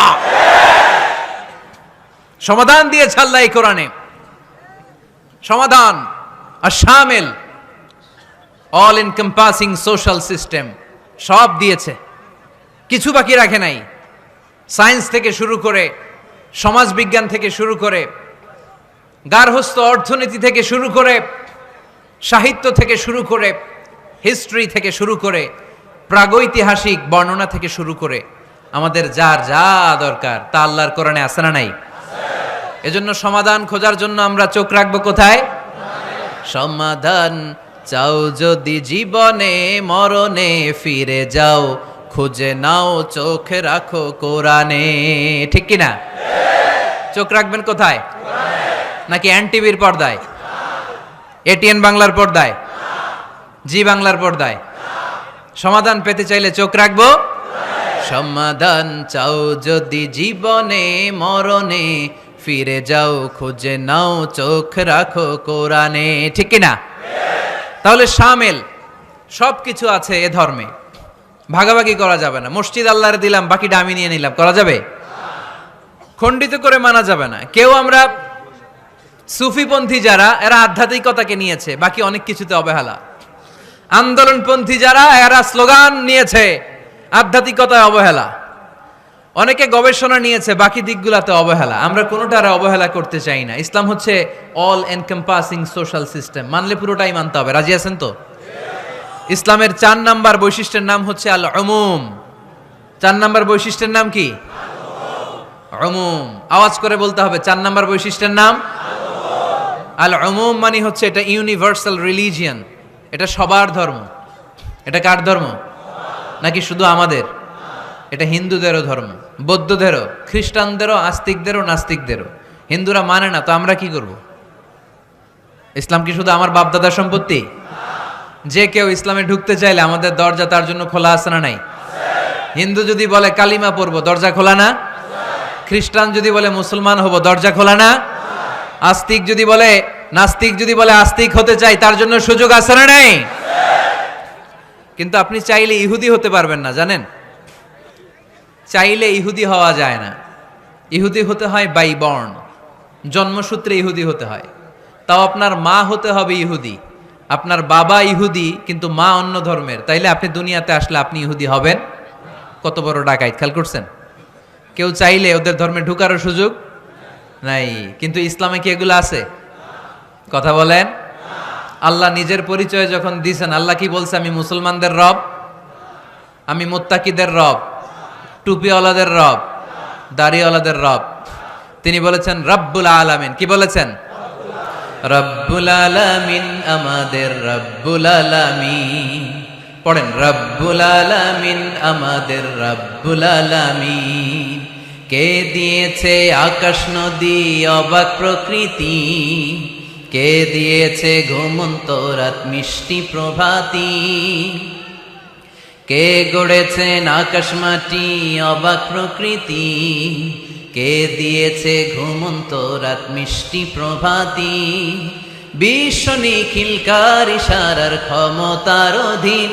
সমাধান দিয়েছে আল্লাহ এই কোরআনে, সমাধান আর শামিল, অল এনকম্পাসিং সোশ্যাল সিস্টেম সব দিয়েছে, কিছু বাকি রাখে নাই। সায়েন্স থেকে শুরু করে, সমাজ বিজ্ঞান থেকে শুরু করে, গার্হস্থ্য অর্থনীতি থেকে শুরু করে, সাহিত্য থেকে শুরু করে, হিস্ট্রি থেকে শুরু করে, প্রাগৈতিহাসিক বর্ণনা থেকে শুরু করে, আমাদের যার যা দরকার তা আল্লাহর কোরআনে আছে না নাই? এজন্য সমাধান খোঁজার জন্য আমরা চোখ রাখবো কোথায়? সমাধান চাও যদি জীবনে, মরণে ফিরে যাও, খুঁজে নাও চোখ রাখো কোরআনে। ঠিক কিনা? চোখ রাখবেন কোথায়? নাকি এনটিভির পর্দায়, এটিএন বাংলার পর্দায়, জি বাংলার পর্দায়? সমাধান পেতে চাইলে চোখ রাখবো সমাধান চাও যদি জীবনে মরণে, ফিরে যাও খুঁজে নাও চোখ রাখো কোরআনে। ঠিক কিনা? তাহলে শামিল সব কিছু আছে এ ধর্মে, ভাগাভাগি করা যাবে না। মসজিদ আল্লাহরে দিলাম, বাকিটা আমি নিয়ে নিলাম, করা যাবে? খণ্ডিত করে মানা যাবে না। কেউ আমরা সুফিপন্থী যারা, এরা আধ্যাত্মিকতাকে নিয়েছে, বাকি অনেক কিছুতে অবহেলা। আন্দোলনপন্থী যারা, এরা স্লোগান নিয়েছে, আধ্যাত্মিকতায় অবহেলা। অনেকে গবেষণা নিয়েছে, বাকি দিকগুলাতে অবহেলা। আমরা কোনোটার অবহেলা করতে চাই না। ইসলাম হচ্ছে অল এনকম্পাসিং সোশ্যাল সিস্টেম, মানলে পুরোটাই মানতে হবে। রাজি আছেন তো? ইসলামের 4 নাম্বার বৈশিষ্ট্যের নাম হচ্ছে আল উমুম। 4 নাম্বার বৈশিষ্ট্যের নাম কি? উমুম। আওয়াজ করে বলতে হবে, 4 নাম্বার বৈশিষ্ট্যের নাম আল উমুম। মানে হচ্ছে এটা ইউনিভার্সাল রিলিজিয়ন, এটা সবার ধর্ম। এটা কার ধর্ম? নাকি শুধু আমাদের? এটা হিন্দুদেরও ধর্ম, বৌদ্ধদেরও, খ্রিস্টানদেরও, আস্তিকদেরও, নাস্তিকদেরও। হিন্দুরা মানে না তো আমরা কি করব? ইসলাম কি শুধু আমার বাপদাদার সম্পত্তি? যে কেউ ইসলামে ঢুকতে চাইলে আমাদের দরজা তার জন্য খোলা আছে না নাই? হিন্দু যদি বলে কালিমা পড়বো, দরজা খোলা না? খ্রিস্টান যদি বলে মুসলমান হব, দরজা খোলা না? আস্তিক যদি বলে, নাস্তিক যদি বলে আস্তিক হতে চাই, তার জন্য সুযোগ আছে না নাই? কিন্তু আপনি চাইলে ইহুদি হতে পারবেন না, জানেন? চাইলে ইহুদি হওয়া যায় না। ইহুদি হতে হয় বাই বর্ন, জন্মসূত্রে ইহুদি হতে হয়। তাও আপনার মা হতে হবে ইহুদি, আপনার বাবা ইহুদি কিন্তু মা অন্য ধর্মের, তাইলে আপনি দুনিয়াতে আসলে আপনি ইহুদি হবেন? কত বড় ডাকাইত! খেয়াল করছেন? কেউ চাইলে ওদের ধর্মে ঢুকারও সুযোগ নাই। কিন্তু ইসলামে কি এগুলো আছে? কথা বলেন। আল্লাহ নিজের পরিচয় যখন দিয়েছেন, আল্লাহ কি বলছে? আমি মুসলমানদের রব, আমি মুত্তাকিদের রব, টুপিওয়ালাদের রব, দাড়িওয়ালাদের রব। তিনি বলেছেন রব্বুল আলামিন। কি বলেছেন? রব্বুল আলামিন, আমাদের রব্বুল আলামিন। পড়েন, রব্বুল আলামিন, আমাদের রব্বুল আলামিন। কে দিয়েছে আকাশ নদী অবাক প্রকৃতি, কে দিয়েছে ঘুমন্ত রাত মিষ্টি প্রভাতী, কে গড়েছেন আকাশ মাটি অবাক প্রকৃতি, কে দিয়েছে ঘুমন্ত রাত মিষ্টি প্রভাতী। বিশ্ব নিখিলকার ইশারার ক্ষমতার অধীন,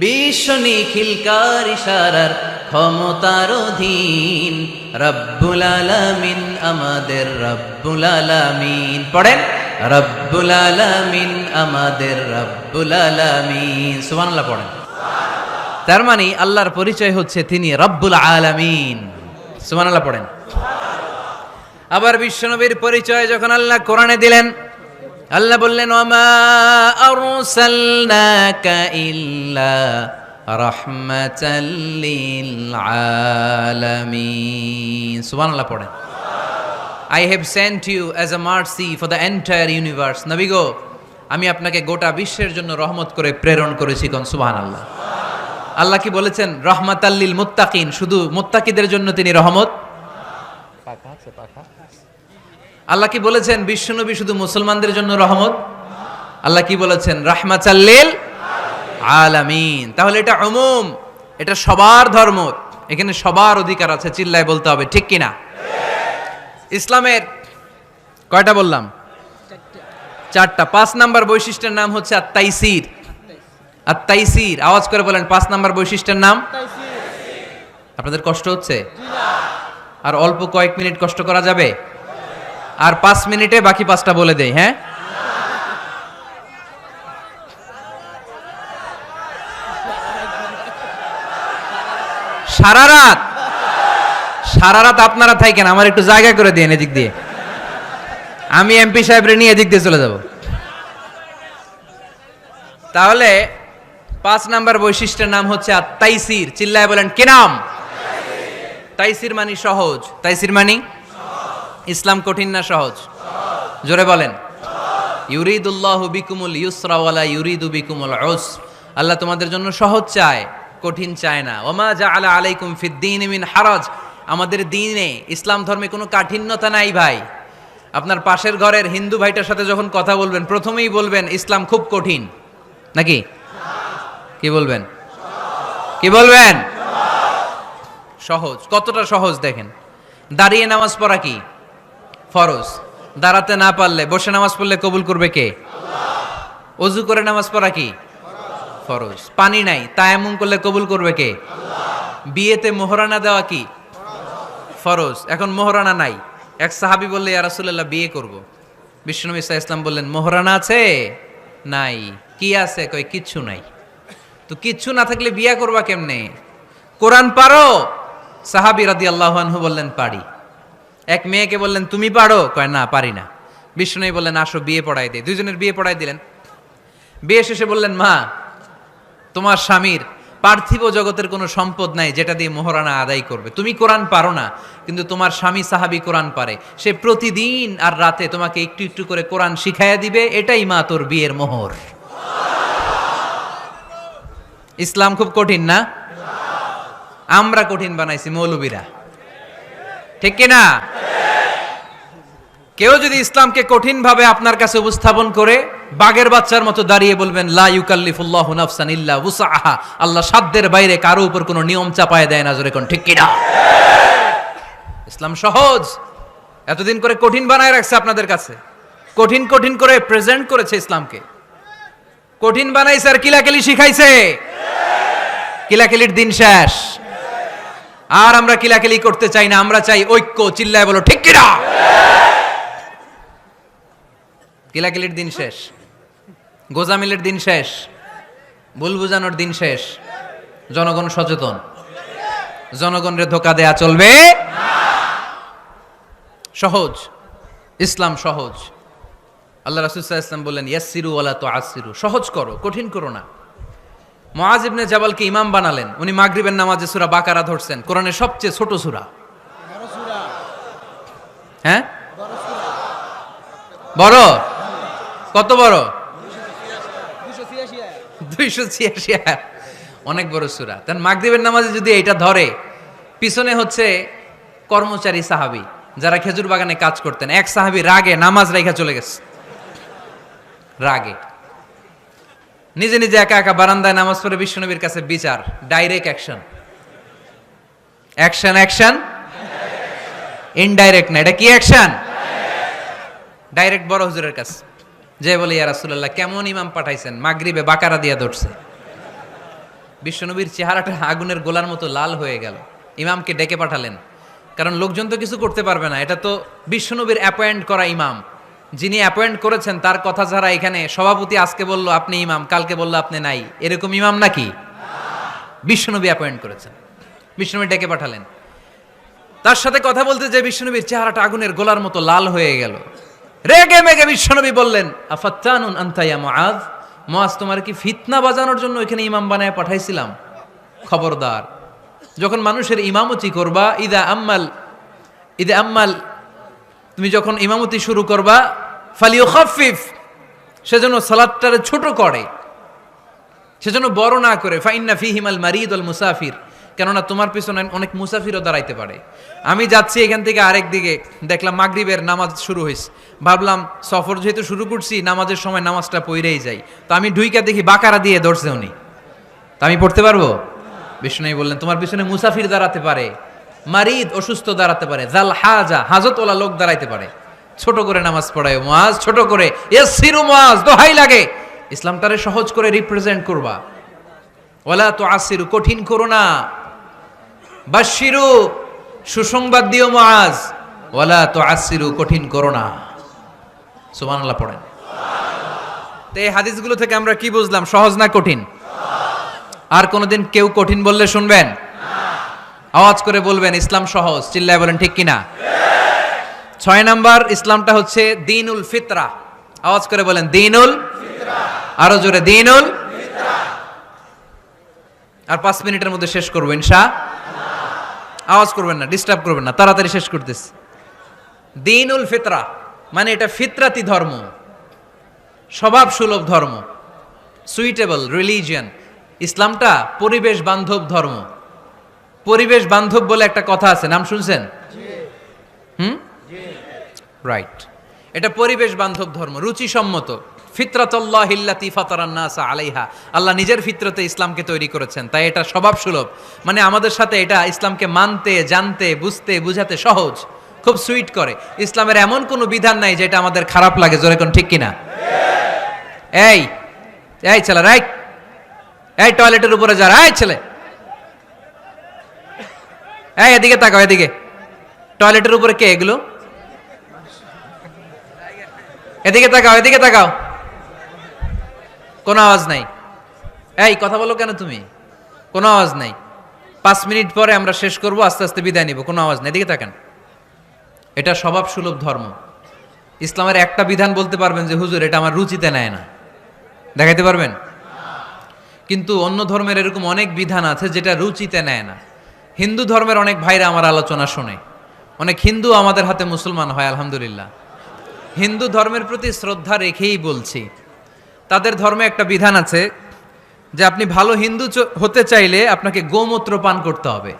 বিশ্ব নিখিলকার ইশারার ক্ষমতার অধীন। রব্বুল আলামিন, আমাদের রব্বুল আলামিন। পড়েন, রব্বুল আলামিন, আমাদের রব্বুল আলামিন। সুবহানাল্লাহ পড়েন। তার মানে আল্লাহর পরিচয় হচ্ছে তিনি রব্বুল আলামিন। সুবহানাল্লাহ পড়েন। আবার বিশ্বনবীর পরিচয় যখন আল্লাহ কোরআনে দিলেন, আল্লাহ বললেন ওয়ামা আরসালনাকা ইল্লা রাহমাতাল লিল আলামিন। সুবহানাল্লাহ পড়েন। I have sent you as a mercy for the entire universe. নবী গো, আমি আপনাকে গোটা বিশ্বের জন্য রহমত করে প্রেরণ করেছি। কোন সুবহানাল্লাহ। আল্লাহ কি বলেছেন? রহমাতাল লিল মুত্তাকিন, শুধু মুত্তাকিদের জন্য তিনি রহমত। আল্লাহ কি বলেছেন? বিশ্বনবী শুধু মুসলমানদের জন্য রহমত। আল্লাহ কি বলেছেন? রাহমাতাল লিল আলামিন। তাহলে এটা উমুম, এটা সবার ধর্ম, এখানে সবার অধিকার আছে। চিল্লায় বলতে হবে, ঠিক কিনা? ইসলামের কয়টা বললাম? 4টা। 5 নাম্বার বৈশিষ্ট্যের নাম হচ্ছে আত-তাইসির। আত-তাইসির, আওয়াজ করে বলেন, 5 নাম্বার বৈশিষ্ট্যের নাম। আপনাদের কষ্ট হচ্ছে? আর অল্প কয়েক মিনিট কষ্ট করা যাবে? আর 5 মিনিটে বাকি 5টা বলে দেই। হ্যাঁ, সারা রাত আপনারা থাকেন, আমার একটু জায়গা করে দিন এদিক দিয়ে। আমি এমপি সাহেবরে নিয়ে এদিক দিয়ে চলে যাব। তাহলে 5 নাম্বার বৈশিষ্ট্যের নাম হচ্ছে আত-তাইসির। চিল্লায় বলেন, কি নাম? তাইসির মানে সহজ। তাইসির মানে ইসলাম কঠিন না সহজ? জোরে বলেন। ইউরিদুল্লাহু বিকুমুল ইউসরা ওয়ালা ইউরিদু বিকুমুল উসর। আল্লাহ তোমাদের জন্য সহজ চায়, কঠিন চায় না। ওমা জাআলা আলাইকুম ফিদ-দীনি মিন হারাজ। আমাদের দ্বীনে, ইসলাম ধর্মে কোনো কাঠিন্যতা নাই ভাই। আপনার পাশের ঘরের হিন্দু ভাইটার সাথে যখন কথা বলবেন, প্রথমেই বলবেন ইসলাম খুব কঠিন, নাকি? কি বলবেন? কি বলবেন? সহজ। কতটা সহজ দেখেন, দাঁড়িয়ে নামাজ পড়া কি ফরজ, দাঁড়াতে না পারলে বসে নামাজ পড়লে কবুল করবে কে? আল্লাহ। অজু করে নামাজ পড়া কি ফরজ, পানি নাই তায়াম্মুম করলে কবুল করবে কে? আল্লাহ। বিয়েতে মোহরানা দেওয়া কি ফরজ, এখন মোহরানা নাই, এক সাহাবী বললে ইয়া রাসূলুল্লাহ বিয়ে করব, বিশ্বনবী সাল্লাল্লাহু আলাইহি ওয়াসাল্লাম বললেন মোহরানা আছে? নাই। কি আছে? কই কিচ্ছু নাই। তো কিচ্ছু না থাকলে বিয়ে করবা কেমনে? কোরআন পারো? সাহাবী রাদিয়াল্লাহু আনহু বললেন পারি। এক মেয়েকে বললেন তুমি পারো? কয় না পারি না। বিশ্বনবী বললেন আসো বিয়ে পড়াই দে, দুইজনের বিয়ে পড়াই দিলেন। বিয়ে শেষে বললেন মা, তোমার স্বামীর পার্থিব জগতের কোনো সম্পদ নাই যেটা দিয়ে মোহরানা আদায় করবে, তুমি কোরআন পারো না কিন্তু তোমার স্বামী সাহাবী কোরআন পারে, সে প্রতিদিন আর রাতে তোমাকে একটু একটু করে কোরআন শিখাইয়া দিবে, এটাই মা তোর বিয়ের মোহর। ইসলাম খুব কঠিন না? আমরা কঠিন বানাইছি মৌলবীরা, ঠিক কিনা? কেউ যদি ইসলামকে কঠিন ভাবে আপনার কাছে উপস্থাপন করে বাগের বাচ্চার মতো দাঁড়িয়ে বলবেন লা ইউকাল্লিফুল্লাহু নাফসান ইল্লা উসআহা, আল্লাহ সাধ্যের বাইরে কারো উপর কোনো নিয়ম চাপায় দেয় না, জোরে কোন ঠিক কিনা? ইসলাম সহজ, এতদিন করে কঠিন বানায় রাখছে আপনাদের কাছে, কঠিন কঠিন করে প্রেজেন্ট করেছে ইসলামকে, কঠিন বানাইছে আর কিলাকিলি শিখাইছে। কিলাকিলির দিন শেষ, আর আমরা কিলাকিলি করতে চাই না, আমরা চাই ঐক্য। চিল্লায় বলো ঠিক কিনা? কিলাকিলির দিন শেষ, গোজামিলের দিন শেষ, ভুল বুঝানোর দিন শেষ। জনগণ সচেতন, জনগণরে ধোকা দেয়া চলবে না। সহজ, ইসলাম সহজ। আল্লাহ রাসূল সাল্লাল্লাহু আলাইহি ওয়াসাল্লাম বললেন ইয়াসসিরু ওয়ালা তুআসসিরু, সহজ করো কঠিন করো না। মুআয ইবনে জাবালকে ইমাম বানালেন, উনি মাগরিবের নামাজে সূরা বাকারা ধরছেন, কোরআনের সবচেয়ে ছোট সূরা। হ্যাঁ বড়? কত বড়? 286 আয়াত, অনেক বড় সূরা। তার মাগরিবের নামাজে যদি এটা ধরে, পিছনে হচ্ছে কর্মচারী সাহাবী যারা খেজুর বাগানে কাজ করতেন, এক সাহাবী রাগে নামাজ রাইখা চলে গেছে, রাগে নিজে নিজে একা একা বারান্দায় নামাজ পড়ে বিশ্বনবীর কাছে বিচার, direct action. Action action indirect না, এটা কি অ্যাকশন? ডাইরেক্ট বড় হুজুরের কাছে যে বলে ইয়া রাসূলুল্লাহ কেমন ইমাম পাঠাইছেন, মাগরিবে বাকারা দিয়া ধরছে। বিশ্বনবীর চেহারাটা আগুনের গোলার মতো লাল হয়ে গেল। ইমামকে ডেকে পাঠালেন, কারণ লোকজন তো কিছু করতে পারবে না, এটা তো বিশ্বনবীর অ্যাপয়েন্ট করা ইমাম, যিনি অ্যাপয়েন্ট করেছেন তার কথা ছাড়া এখানে সভাপতি আজকে বলল আপনি ইমাম, কালকে বলল আপনি নাই, এরকম ইমাম নাকি? বিশ্বনবী অ্যাপয়েন্ট করেছেন। বিশ্বনবী ডেকে পাঠালেন, তার সাথে কথা বলতে যে বিশ্বনবীর চেহারাটা আগুনের গোলার মতো লাল হয়ে গেল। রেগে মেগে বিশ্বনবী বললেন আফাত্তানুন আনতা ইয়া মুআয, মুআয তোমার কি ফিতনা বাজানোর জন্য এখানে ইমাম বানায় পাঠাইছিলাম? খবরদার, যখন মানুষের ইমামতি করবা, ইদা আম্মাল তুমি যখন ইমামতি শুরু করবা, ফালিয়ুখাফফিফ, সেজন্য সালাতটারে ছোট করে, সেজন্য বড় না করে। ফাইন্না ফীহিমাল মারিদ ওয়াল মুসাফির, কেননা তোমার পিছনে অনেক মুসাফিরও দাঁড়াইতে পারে। আমি যাচ্ছি এখান থেকে আরেক দিকে, দেখলাম মাগরিবের নামাজ শুরু হয়েছে, ভাবলাম সফর যেহেতু শুরু করছি নামাজের সময় নামাজটা পড়েই যাই, তো আমি ঢুইকা দেখি বাকারা দিয়ে ধরছে উনি, তা আমি পড়তে পারবো? বিষ্ণু বললেন তোমার পিছনে মুসাফির দাঁড়াতে পারে, মারিদ অসুস্থ দাঁড়াতে পারে, জাল হাজা হাজতওয়ালা লোক দাঁড়াইতে পারে, ছোট করে নামাজ পড়ায় মুআয, ছোট করে। ইয়াসসিরু মুআয, দোহাই লাগে ইসলামটারে সহজ করে রিপ্রেজেন্ট করবা। ওয়ালা তুআসসিরু, কঠিন করো না। বাশশিরু, সুসংবাদ দিও মুআয, ওয়ালা তুআসসিরু, কঠিন করো না। সুবহানাল্লাহ পড়েন। তো এই হাদিসগুলো থেকে আমরা কি বুঝলাম? সহজ না কঠিন? আর কোনোদিন কেউ কঠিন বললে শুনবেন? আওয়াজ করে বলবেন ইসলাম সহজ। চিল্লায় বলেন ঠিক কিনা? 6 নাম্বার, ইসলামটা হচ্ছে দ্বীনুল ফিতরা। আওয়াজ করে বলেন দ্বীনুল ফিতরা, আরো জোরে দ্বীনুল ফিতরা। আর 5 মিনিটের মধ্যে শেষ করবো ইনশাআল্লাহ। আওয়াজ করবেন না, ডিস্টার্ব করবেন না, তাড়াতাড়ি শেষ করতেছি। দ্বীনুল ফিতরা মানে এটা ফিতরাতি ধর্ম, স্বভাব সুলভ ধর্ম, সুইটেবল রিলিজিয়ান। ইসলামটা পরিবেশ বান্ধব ধর্ম। পরিবেশ বান্ধব বলে একটা কথা আছে, নাম শুনছেন? রাইট, এটা পরিবেশ বান্ধব ধর্ম, রুচিসম্মত। ফিতরাতাল্লাহিল্লাতী ফাতারান নাস আলাইহা, আল্লাহ নিজের ফিতরতে ইসলামকে তৈরি করেছেন, তাই এটা স্বভাব সুলভ। মানে আমাদের সাথে এটা ইসলামকে মানতে, জানতে, বুঝতে, বুঝাতে সহজ, খুব সুইট করে। ইসলামের এমন কোনো বিধান নাই যেটা আমাদের খারাপ লাগে, জোরে কোন ঠিক কিনা? এই এই ছেলে, রাইট, এই টয়লেটের উপরে যা, এই ছেলে, এই এদিকে তাকাও, এদিকে। টয়লেটের উপরে কে এগুলো? এদিকে তাকাও, এদিকে তাকাও। কোনো আওয়াজ নাই। এই কথা বলো কেন তুমি? কোনো আওয়াজ নাই। 5 মিনিট পরে আমরা শেষ করব, আস্তে আস্তে বিদায় নিব, কোনো আওয়াজ নাই। এদিকে তাকান। এটা স্বভাব সুলভ ধর্ম। ইসলামের একটা বিধান বলতে পারবেন যে হুজুর এটা আমার রুচিতে নেয় না, দেখাইতে পারবেন? কিন্তু অন্য ধর্মের এরকম অনেক বিধান আছে যেটা রুচিতে নেয় না। হিন্দু ধর্মের অনেক ভাইরা আমার আলোচনা শোনে, অনেক হিন্দু আমাদের হাতে মুসলমান হয়, আলহামদুলিল্লাহ। হিন্দু ধর্মের প্রতি শ্রদ্ধা রেখেই বলছি, তাদের ধর্মে একটা বিধান আছে যে আপনি ভালো হিন্দু হতে চাইলে আপনাকে গোমূত্র পান করতে হবে,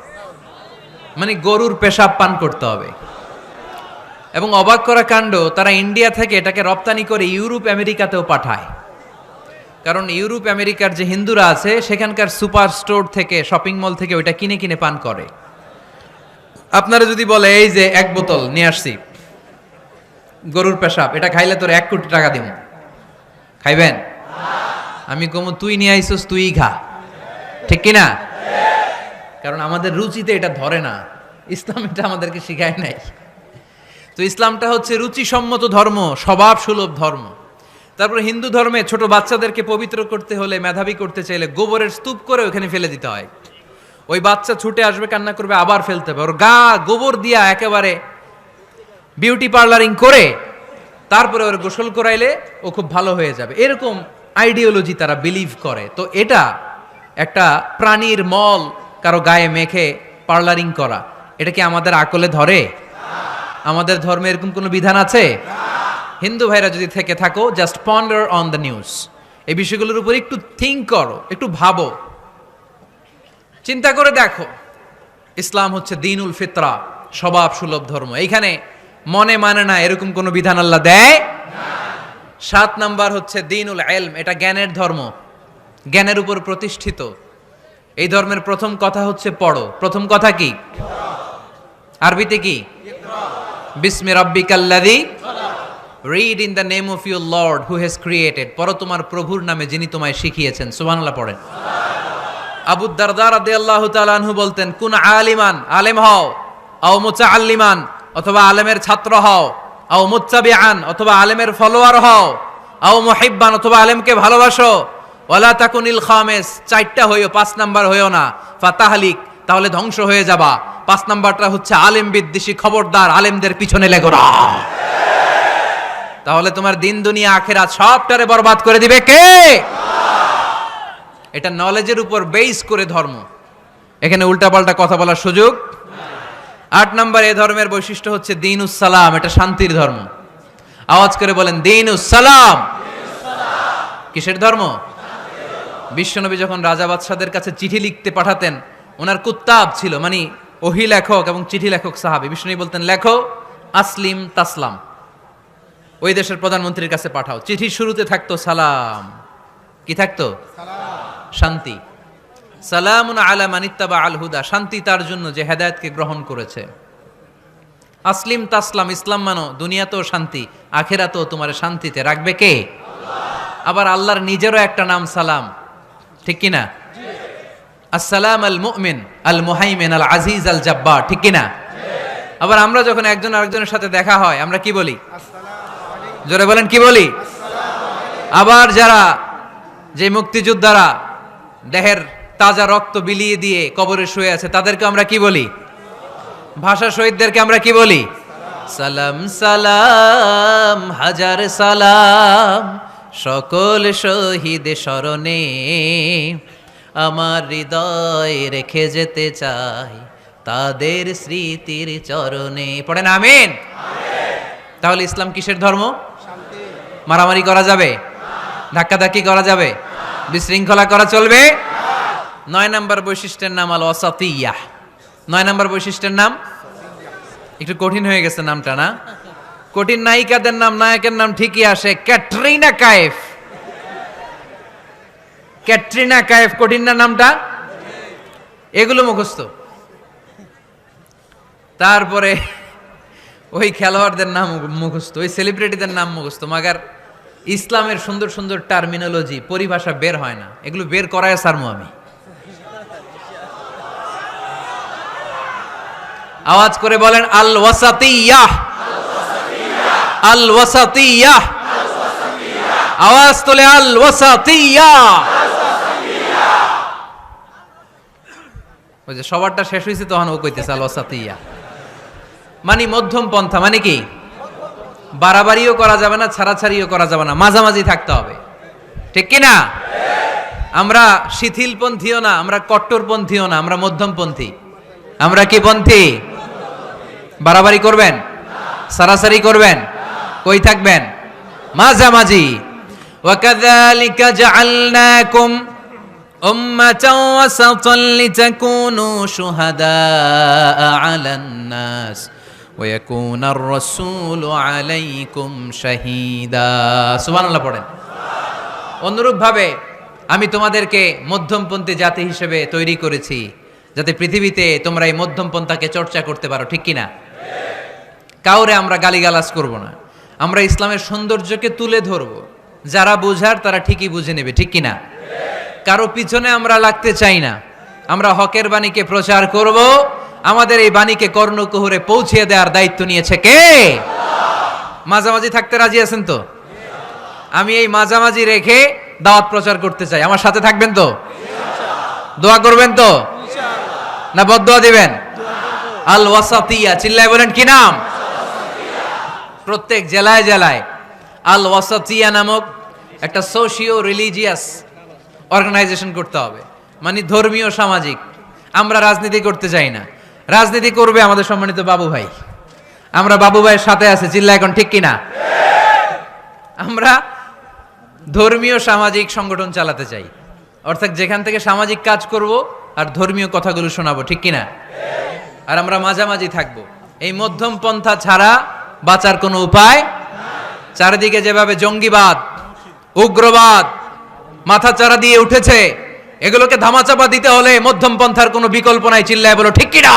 মানে গরুর পেশাব পান করতে হবে। এবং অবাক করা কাণ্ড, তারা ইন্ডিয়া থেকে এটাকে রপ্তানি করে ইউরোপ আমেরিকাতেও পাঠায়। কারণ ইউরোপ আমেরিকার যে হিন্দুরা আছে সেখানকার সুপার স্টোর থেকে, শপিং মল থেকে ওইটা কিনে কিনে পান করে। আপনারা যদি বলে এই যে 1 বোতল নিয়ে আসছি গরুর পেশাব, এটা খাইলে তোর 1 কোটি টাকা দিব, খাইবেন? আমি কমু তুই নিয়ে আইসোস, তুই খা, ঠিক কিনা? কারণ আমাদের রুচিতে এটা ধরে না, ইসলাম এটা আমাদেরকে শিখায় নাই। তো ইসলামটা হচ্ছে রুচিসম্মত ধর্ম, স্বভাব সুলভ ধর্ম। তারপরে হিন্দু ধর্মে ছোট বাচ্চাদেরকে পবিত্র করতে হলে, মেধাবী করতে চাইলে গোবরের স্তূপ করে ওখানে ফেলে দিতে হয়। ওই বাচ্চা ছুটে আসবে, কান্না করবে, আবার ফেলতে হবে। ওর গা গোবর দিয়া একেবারে বিউটি পার্লারিং করে তারপরে ওর গোসল করাইলে ও খুব ভালো হয়ে যাবে, এরকম আইডিওলজি তারা বিলিভ করে। তো এটা একটা প্রাণীর মল কারো গায়ে মেখে পার্লারিং করা, এটা কি আমাদের আকলে ধরে? আমাদের ধর্মে এরকম কোনো বিধান আছে? হিন্দু ভাইরা যদি থেকে থাকো, just ponder on the news, এই বিষয়গুলোর উপর একটু থিঙ্ক করো, একটু ভাবো, চিন্তা করে দেখো। ইসলাম হচ্ছে দ্বীনুল ফিতরা, স্বভাব সুলভ ধর্ম। এইখানে মনে মানে না এরকম কোনো বিধান আল্লাহ দেয় না। 7 নাম্বার হচ্ছে দ্বীনুল ইলম, এটা জ্ঞানের ধর্ম, জ্ঞানের উপর প্রতিষ্ঠিত। এই ধর্মের প্রথম কথা হচ্ছে পড়ো। প্রথম কথা কি? আরবিতে কি? বিসমি রাব্বিকাল্লাযী, read in the name of your lord who has created, পড়ো তোমার প্রভুর নামে যিনি তোমায় শিখিয়েছেন। সুবহানাল্লাহ পড়েন। আবু দারদা রাদিয়াল্লাহু তাআলা আনহু বলতেন, কুন আলিমান, আলেম হও, আও মুতাআল্লিমান, অথবা আলেমের ছাত্র হও, আও মুত্তাবিআন, অথবা আলেমের ফলোয়ার হও, আও মুহিব্বান, অথবা আলেমকে ভালোবাসো, ওয়ালা তাকুনিল খামিস, 4টা হইও, 5 নাম্বার হইও না, ফাতাহলিক, তাহলে ধ্বংস হয়ে যাবা। 5 নাম্বারটা হচ্ছে আলেম বিদ্বেষী, খবরদার আলেমদের পিছনে লেগো না, তাহলে তোমার দিন দুনিয়া আখিরাত সবটারে বরবাদ করে দিবে কে? এটা নলেজের উপর বেস করে ধর্ম, এখানে উল্টাপাল্টা কথা বলার সুযোগ। 8 নাম্বার এই ধর্মের বৈশিষ্ট্য হচ্ছে দ্বীনুস সালাম, এটা শান্তির ধর্ম। আওয়াজ করে বলেন দ্বীনুস সালাম। কিসের ধর্ম? বিশ্বনবী যখন রাজা বাদশাদের কাছে চিঠি লিখতে পাঠাতেন, ওনার কুত্তাব ছিল, মানে ওহী লেখক এবং চিঠি লেখক সাহাবী। বিশ্বনবী বলতেন লেখো আসলিম তাসলাম, ওই দেশের প্রধানমন্ত্রীর কাছে পাঠাও। চিঠির শুরুতে থাকতো সালাম, কি থাকতো? শান্তি। সালামুন আলা মান ইত্তাবা আল হুদা, শান্তি তার জন্য যে হেদায়েতকে গ্রহণ করেছে। আসলিম তাসলাম, ইসলাম মানো, দুনিয়াতেও শান্তি, আখিরাতেও তোমার শান্তিতে রাখবে কে? আবার আল্লাহর নিজেরও একটা নাম সালাম, ঠিক কিনা? আসসালাম আল মুমিন আল মুহাইমিন আল আজিজ আল জাব্বার, ঠিক কিনা? আবার আমরা যখন একজন আরেকজনের সাথে দেখা হয় আমরা কি বলি? জোরে বলেন, কি বলি? আবার যারা যে মুক্তিযোদ্ধারা দেহের তাজা রক্ত বিলিয়ে দিয়ে কবরে শুয়ে আছে তাদেরকে আমরা কি বলি? ভাষা শহীদদেরকে আমরা কি বলি? সালাম সালাম হাজার সালাম সকল শহীদ স্মরণে, আমার হৃদয় রেখে যেতে চাই তাদের স্মৃতির চরণে। পড়েন আমিন। তাহলে ইসলাম কিসের ধর্ম? মারামারি করা যাবে? ধাক্কাধাক্কি করা যাবে? বিশৃঙ্খলা করা চলবে? 9 নাম্বার বৈশিষ্ট্যের নাম আল ওয়াসাতিয়্যাহ। 9 নাম্বার বৈশিষ্ট্যের নাম একটু কঠিন হয়ে গেছে নামটা, না? কঠিন নায়িকাদের নাম, নায়কের নাম ঠিকই আসে, ক্যাটরিনা কাইফ। ক্যাটরিনা কাইফ, কঠিন না নামটা? এগুলো মুখস্থ। তারপরে ওই খেলোয়াড়দের নাম মুখস্থ, ওই সেলিব্রিটিদের নাম মুখস্থ, মাগার ইসলামের সুন্দর সুন্দর টার্মিনোলজি, পরিভাষা বের হয় না। এগুলো বের করায় সারমু আমি। আওয়াজ করে বলেন আল ওয়াসাতিয়াহ, আল ওয়াসাতিয়াহ। আওয়াজ তোলে আল ওয়াসাতিয়াহ। ওই যে সবারটা শেষ হয়েছে তখন ও কইতেছে আল ওয়াসাতিয়াহ, মানে মধ্যম পন্থা। মানে কি? বাড়াবাড়িও করা যাবে না, ছাড়াছাড়িও করা যাবে না, মাঝামাঝি থাকতে হবে, ঠিক কি না? আমরা শিথিলপন্থীও না, আমরা কট্টরপন্থীও না, আমরা মধ্যমপন্থী। আমরা কি পন্থী? বাড়াবাড়ি করবেন, সারাসারি করবেন, কই থাকবেন? মাঝামাঝি। ওয়াকাযালিকা জাআলনাকুম উম্মাতাও ওয়াসাতান লিতাকুনু শুহাদাআ আলান নাস ওয়া ইয়াকুনার রাসূলু আলাইকুম শাহীদা। সুবহানাল্লাহ পড়েন। অনুরূপ ভাবে আমি তোমাদেরকে মধ্যমপন্থী জাতি হিসেবে তৈরি করেছি, যাতে পৃথিবীতে তোমরা এই মধ্যমপন্থাকে চর্চা করতে পারো, ঠিক কিনা? কাউরে আমরা গালিগালাজ করব না, আমরা ইসলামের সৌন্দর্যকে তুলে ধরব। যারা বুঝার তারা ঠিকই বুঝে নেবে, ঠিক কিনা? কারো পিছনে আমরা লাগতে চাই না, আমরা হকের বাণীকে প্রচার করব। আমাদের এই বাণীকে কর্ণকুহরে পৌঁছে দেওয়ার দায়িত্ব নিয়েছে কে? মাঝামাঝি থাকতে রাজি আছেন তো? আমি এই মাঝামাঝি রেখে দাওয়াত প্রচার করতে চাই। আমার সাথে থাকবেন তো? দোয়া করবেন তো? না বদদোয়া দিবেন? আল ওয়াসাতিয়া, চিল্লায় বলেন কি নাম? প্রত্যেক জেলায় জেলায় আল ওয়াসাতিয়া নামক একটা সোশিও রিলিজিয়াস অর্গানাইজেশন করতে হবে, মানে ধর্মীয় সামাজিক। আমরা রাজনীতি করতে চাই না, রাজনীতি করবে আমাদের সম্মানিত বাবু ভাই। আমরা বাবু ভাইয়ের সাথে আছে, চিল্লা এখন ঠিক কিনা? আমরা ধর্মীয় সামাজিক সংগঠন চালাতে চাই, অর্থাৎ যেখান থেকে সামাজিক কাজ করব আর ধর্মীয় কথাগুলো শোনাবো, ঠিক কিনা? আর আমরা মাঝামাঝি থাকবো। এই মধ্যম পন্থা ছাড়া বাঁচার কোনো উপায়। চারিদিকে যেভাবে জঙ্গিবাদ, উগ্রবাদ মাথাচাড়া দিয়ে উঠেছে, এগুলোকে ধামাচাপা দিতে হলে মধ্যম পন্থার কোনো বিকল্প নাই, চিল্লায় বলো ঠিক কিনা?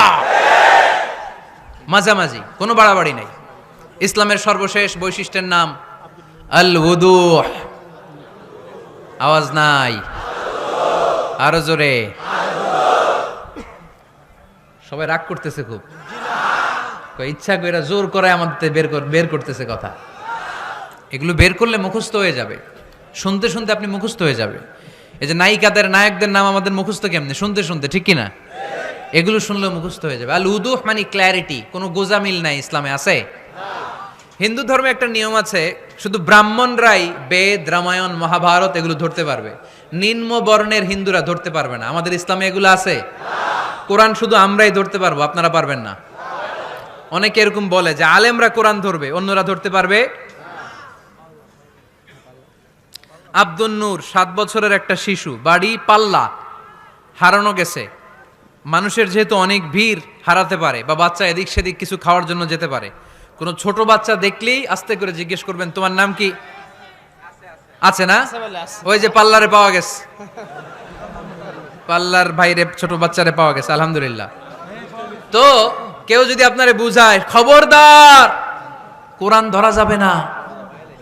মাঝামাঝি, কোনো বাড়াবাড়ি নাই। ইসলামের সর্বশেষ বৈশিষ্ট্যের নাম আল উদুহ। আওয়াজ নাই, আরো জোরে। সবাই রাগ করতেছে খুব, ইচ্ছা করে জোর করে আমাদের বের করতেছে কথা। এগুলো বের করলে মুখস্থ হয়ে যাবে, শুনতে শুনতে আপনি মুখস্থ হয়ে যাবে। এই যে নায়িকাদের, নায়কদের নাম আমাদের মুখস্থ কেমনে? শুনতে শুনতে, ঠিক কিনা? এগুলো শুনলে মুখস্থ হয়ে যাবে। আল উদুহ মানে ক্ল্যারিটি, কোনো গোজামিল নাই ইসলামে আছে। হিন্দু ধর্মে একটা নিয়ম আছে, শুধু ব্রাহ্মণরাই বেদ, রামায়ণ, মহাভারত এগুলো ধরতে পারবে, নিম্ন বর্ণের হিন্দুরা ধরতে পারবে না। আমাদের ইসলামে এগুলো আছে। কোরআন শুধু আমরাই ধরতে পারবো, আপনারা পারবেন না। অনেকে এরকম বলে যে আলেমরা কোরআন ধরবে, অন্যরা ধরতে পারবে। আব্দুল নূর 7 বছরের একটা শিশু, বাড়ি পাল্লা, হারানো গেছে। মানুষের যেহেতু অনেক ভিড়, হারাতে পারে, বা বাচ্চা এদিক সেদিক কিছু খাওয়ার জন্য যেতে পারে। কোনো ছোট বাচ্চা দেখলেই আস্তে করে জিজ্ঞেস করবেন তোমার নাম কি? আছে না? ওই যে পাল্লারে পাওয়া গেছে, পাল্লার বাইরে ছোট বাচ্চারে পাওয়া গেছে, আলহামদুলিল্লাহ। তো কেউ যদি আপনারে বুঝায় খবরদার কোরআন ধরা যাবে না,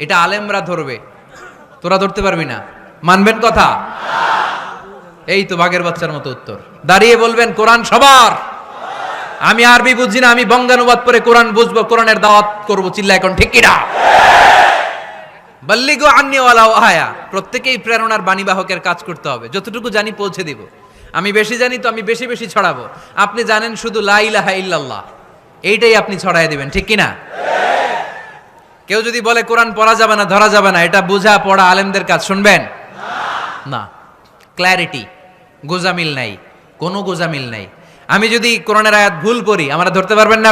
এটা আলেমরা ধরবে, তোরা ধরতে পারবি না, মানবেন কথা? এই তো বাঘের বাচ্চার মতো উত্তর। দাঁড়িয়ে বলবেন কোরআন সবার। আমি আরবি বুঝি না, আমি বঙ্গানুবাদ পড়ে কোরআন বুঝবো, কোরআনের দাওয়াত করবো, চিল্লা এখন ঠিক কিনা? বাল্লিগু আন্নি ওয়ালাউ আয়া। প্রত্যেকেই প্রেরণার বাণীবাহকের কাজ করতে হবে। যতটুকু জানি পৌঁছে দিব। আমি বেশি জানি তো আমি বেশি বেশি ছড়াবো। আপনি জানেন শুধু লা ইলাহা ইল্লাল্লাহ, এইটাই আপনি ছড়ায় দিবেন, ঠিক কিনা? কেউ যদি বলে কোরআন পড়া যাবে না, ধরা যাবে না, এটা বোঝা পড়া আলেমদের কাজ, শুনবেন না। ক্ল্যারিটি, গোজামিল নাই, কোনো গোজামিল নাই। আমি যদি কোরআনের আয়াত ভুল পড়ি, আমরা ধরতে পারবেন না।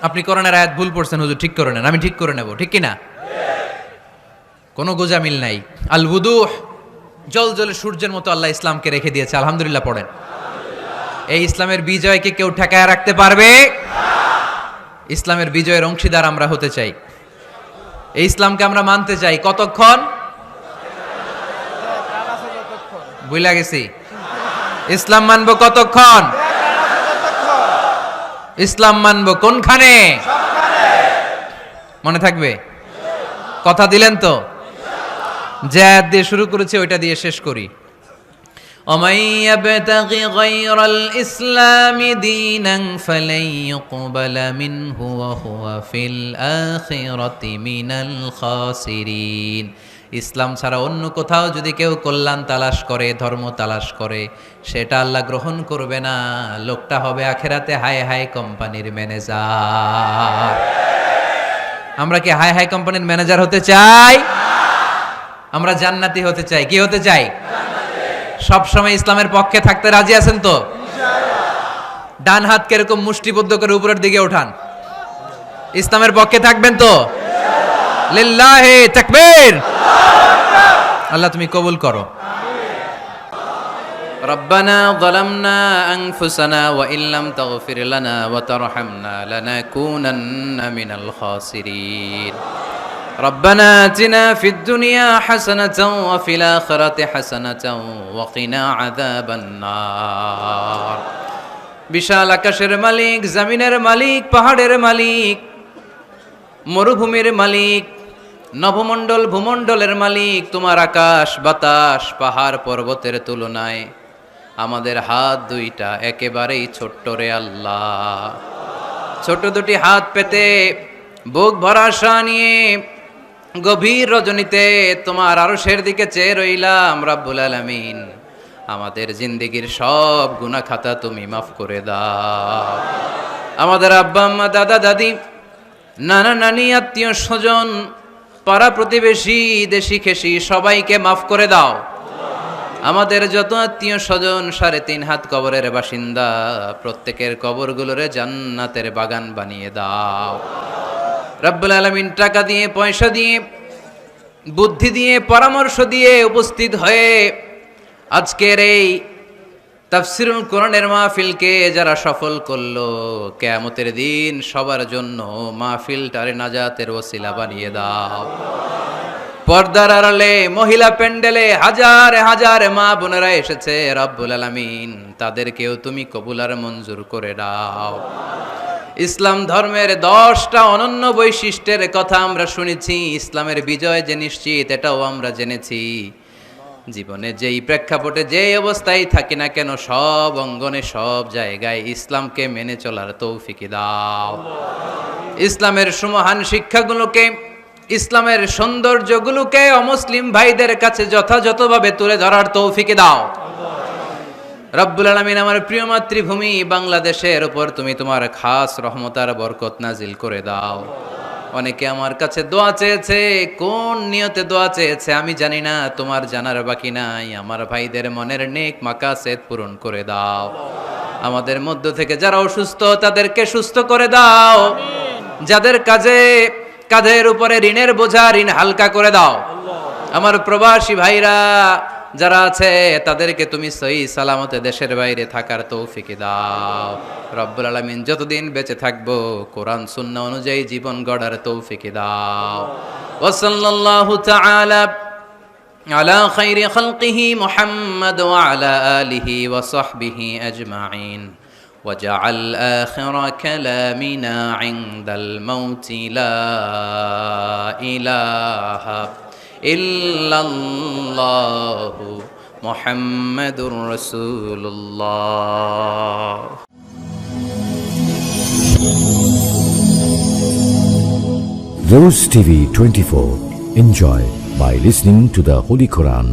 আপনি কোরআনের আয়াত ভুল পড়ছেন, হুজুর ঠিক করে নেন, আমি ঠিক করে নেব, ঠিক কিনা? কোনো গোজামিল নাই। আল উদুহ, জল জলে সূর্যের মতো আল্লাহ ইসলামকে রেখে দিয়েছে, আলহামদুলিল্লাহ পড়েন। এই ইসলামের বিজয়কে কেউ ঠেকায় রাখতে পারবে? ইসলামের বিজয়ের অংশীদার আমরা হতে চাই, এই ইসলামকে আমরা মানতে চাই। কতক্ষণ? বুঝলা গেছি। ইসলাম মানবো কতক্ষণ? ইসলাম মানবো কোনখানে? মনে থাকবে? কথা দিলেন তো? যে আয়াত দিয়ে শুরু করেছি ওইটা দিয়ে শেষ করি। ومن يبتغ غير الإسلام دينا فلن يقبل منه وهو في الآخرة من الخاسرين। ইসলাম ছাড়া অন্য কোথাও যদি কেউ কল্যাণ তালাশ করে, ধর্ম তালাশ করে, সেটা আল্লাহ গ্রহণ করবে না। লোকটা হবে আখেরাতে হাই হাই কোম্পানির ম্যানেজার। আমরা কি হাই হাই কোম্পানির ম্যানেজার হতে চাই? আমরা জান্নাতি হতে চাই। কি হতে চাই? সব সময় ইসলামের পক্ষে থাকতে রাজি আছেন তো? ডান হাত কিরকম মুষ্টিবদ্ধ করে উপরের দিকে ওঠান। ইসলামের পক্ষে থাকবেন তো? লিল্লাহি তাকবীর। আল্লাহ তুমি কবুল করো। ربنا ظلمنا أنفسنا وإن لم تغفر لنا وترحمنا لنكونن من الخاسرين ربنا آتنا في الدنيا حسنة وفي الآخرة حسنة وقنا عذاب النار। বিশাল আকাশের মালিক, জমিনের মালিক, পাহাড়ের মালিক, মরুভূমির মালিক, নভমণ্ডল ভূমণ্ডলের মালিক, তোমার আকাশ বাতাস পাহাড় পর্বতের তুলনায় আমাদের হাত দুইটা একেবারেই ছোট্ট রে আল্লাহ। ছোট দুটি হাত পেতে বুক ভরা আশা নিয়ে গভীর রজনীতে তোমার আরশের দিকে চেয়ে রইলাম। রব্বুল আলামিন, আমাদের জিন্দেগির সব গুনাহ খাতা তুমি মাফ করে দাও। আমাদের আব্বা আম্মা, দাদা দাদি, নানা নানি, আত্মীয় স্বজন, পাড়া প্রতিবেশী, দেশি খেসি সবাইকে মাফ করে দাও। আমাদের যত আত্মীয় স্বজন 3.5 হাত কবরের বাসিন্দা, প্রত্যেকের কবরগুলোরে জান্নাতের বাগান বানিয়ে দাও। রব্বুল আলামিন, টাকা দিয়ে, পয়সা দিয়ে, বুদ্ধি দিয়ে, পরামর্শ দিয়ে উপস্থিত হয়ে আজকের এই তাফসীরুল কোরআনের মাহফিলকে যারা সফল করলো, কিয়ামতের দিন সবার জন্য মাহফিলটারে নাজাতের ওসিলা বানিয়ে দাও। পর্দার আড়ালে, মহিলা প্যান্ডেলে হাজারে হাজারে মা বোনেরা এসেছে, রব্বুল আলামিন তাদেরকেও তুমি কবুল আর মঞ্জুর করে দাও। ইসলাম ধর্মের 10টা অনন্য বৈশিষ্ট্যের কথা আমরা শুনেছি। ইসলামের বিজয় যে নিশ্চিত এটাও আমরা জেনেছি। জীবনে যেই প্রেক্ষাপটে যেই অবস্থায় থাকি না কেন, সব অঙ্গনে সব জায়গায় ইসলামকে মেনে চলার তৌফিক দাও। ইসলামের সুমহান শিক্ষাগুলোকে, ইসলামের সৌন্দর্যগুলোকে অমুসলিম ভাইদের কাছে যথাযথভাবে তুলে ধরার তৌফিক দাও। রব্বুল আলামিন, আমার প্রিয় মাতৃভূমি বাংলাদেশের উপর তুমি তোমার খাস রহমত আর বরকত নাজিল করে দাও। অনেকে আমার কাছে দোয়া চেয়েছে, কোন নিয়তে দোয়া চেয়েছে আমি জানি না, তোমার জানার বাকি নাই। আমার ভাইদের মনের নেক মাকাসেদ পূরণ করে দাও। আমাদের মধ্য থেকে যারা অসুস্থ তাদেরকে সুস্থ করে দাও। যাদের কাঁধের উপরে ঋণের বোঝা, ঋণ হালকা করে দাও। আমার প্রবাসী ভাইরা যারা আছে তাদেরকে তুমি সহি সালামতে দেশের বাইরে থাকার তৌফিক দাও। রব্বুল আলামিন, যতদিন বেঁচে থাকবো কোরআন সুন্নাহ অনুযায়ী জীবন গড়ার তৌফিক দাও। ওয়া সাল্লাল্লাহু তাআলা আলা খাইরি খালকিহি মুহাম্মদ ওয়া আলা আলিহি ওয়া সাহবিহি আজমাইন। وجعل آخر كلامنا عند الموت لا إله إلا الله محمد رسول الله. Rose TV 24. Enjoy by listening to the Holy Quran.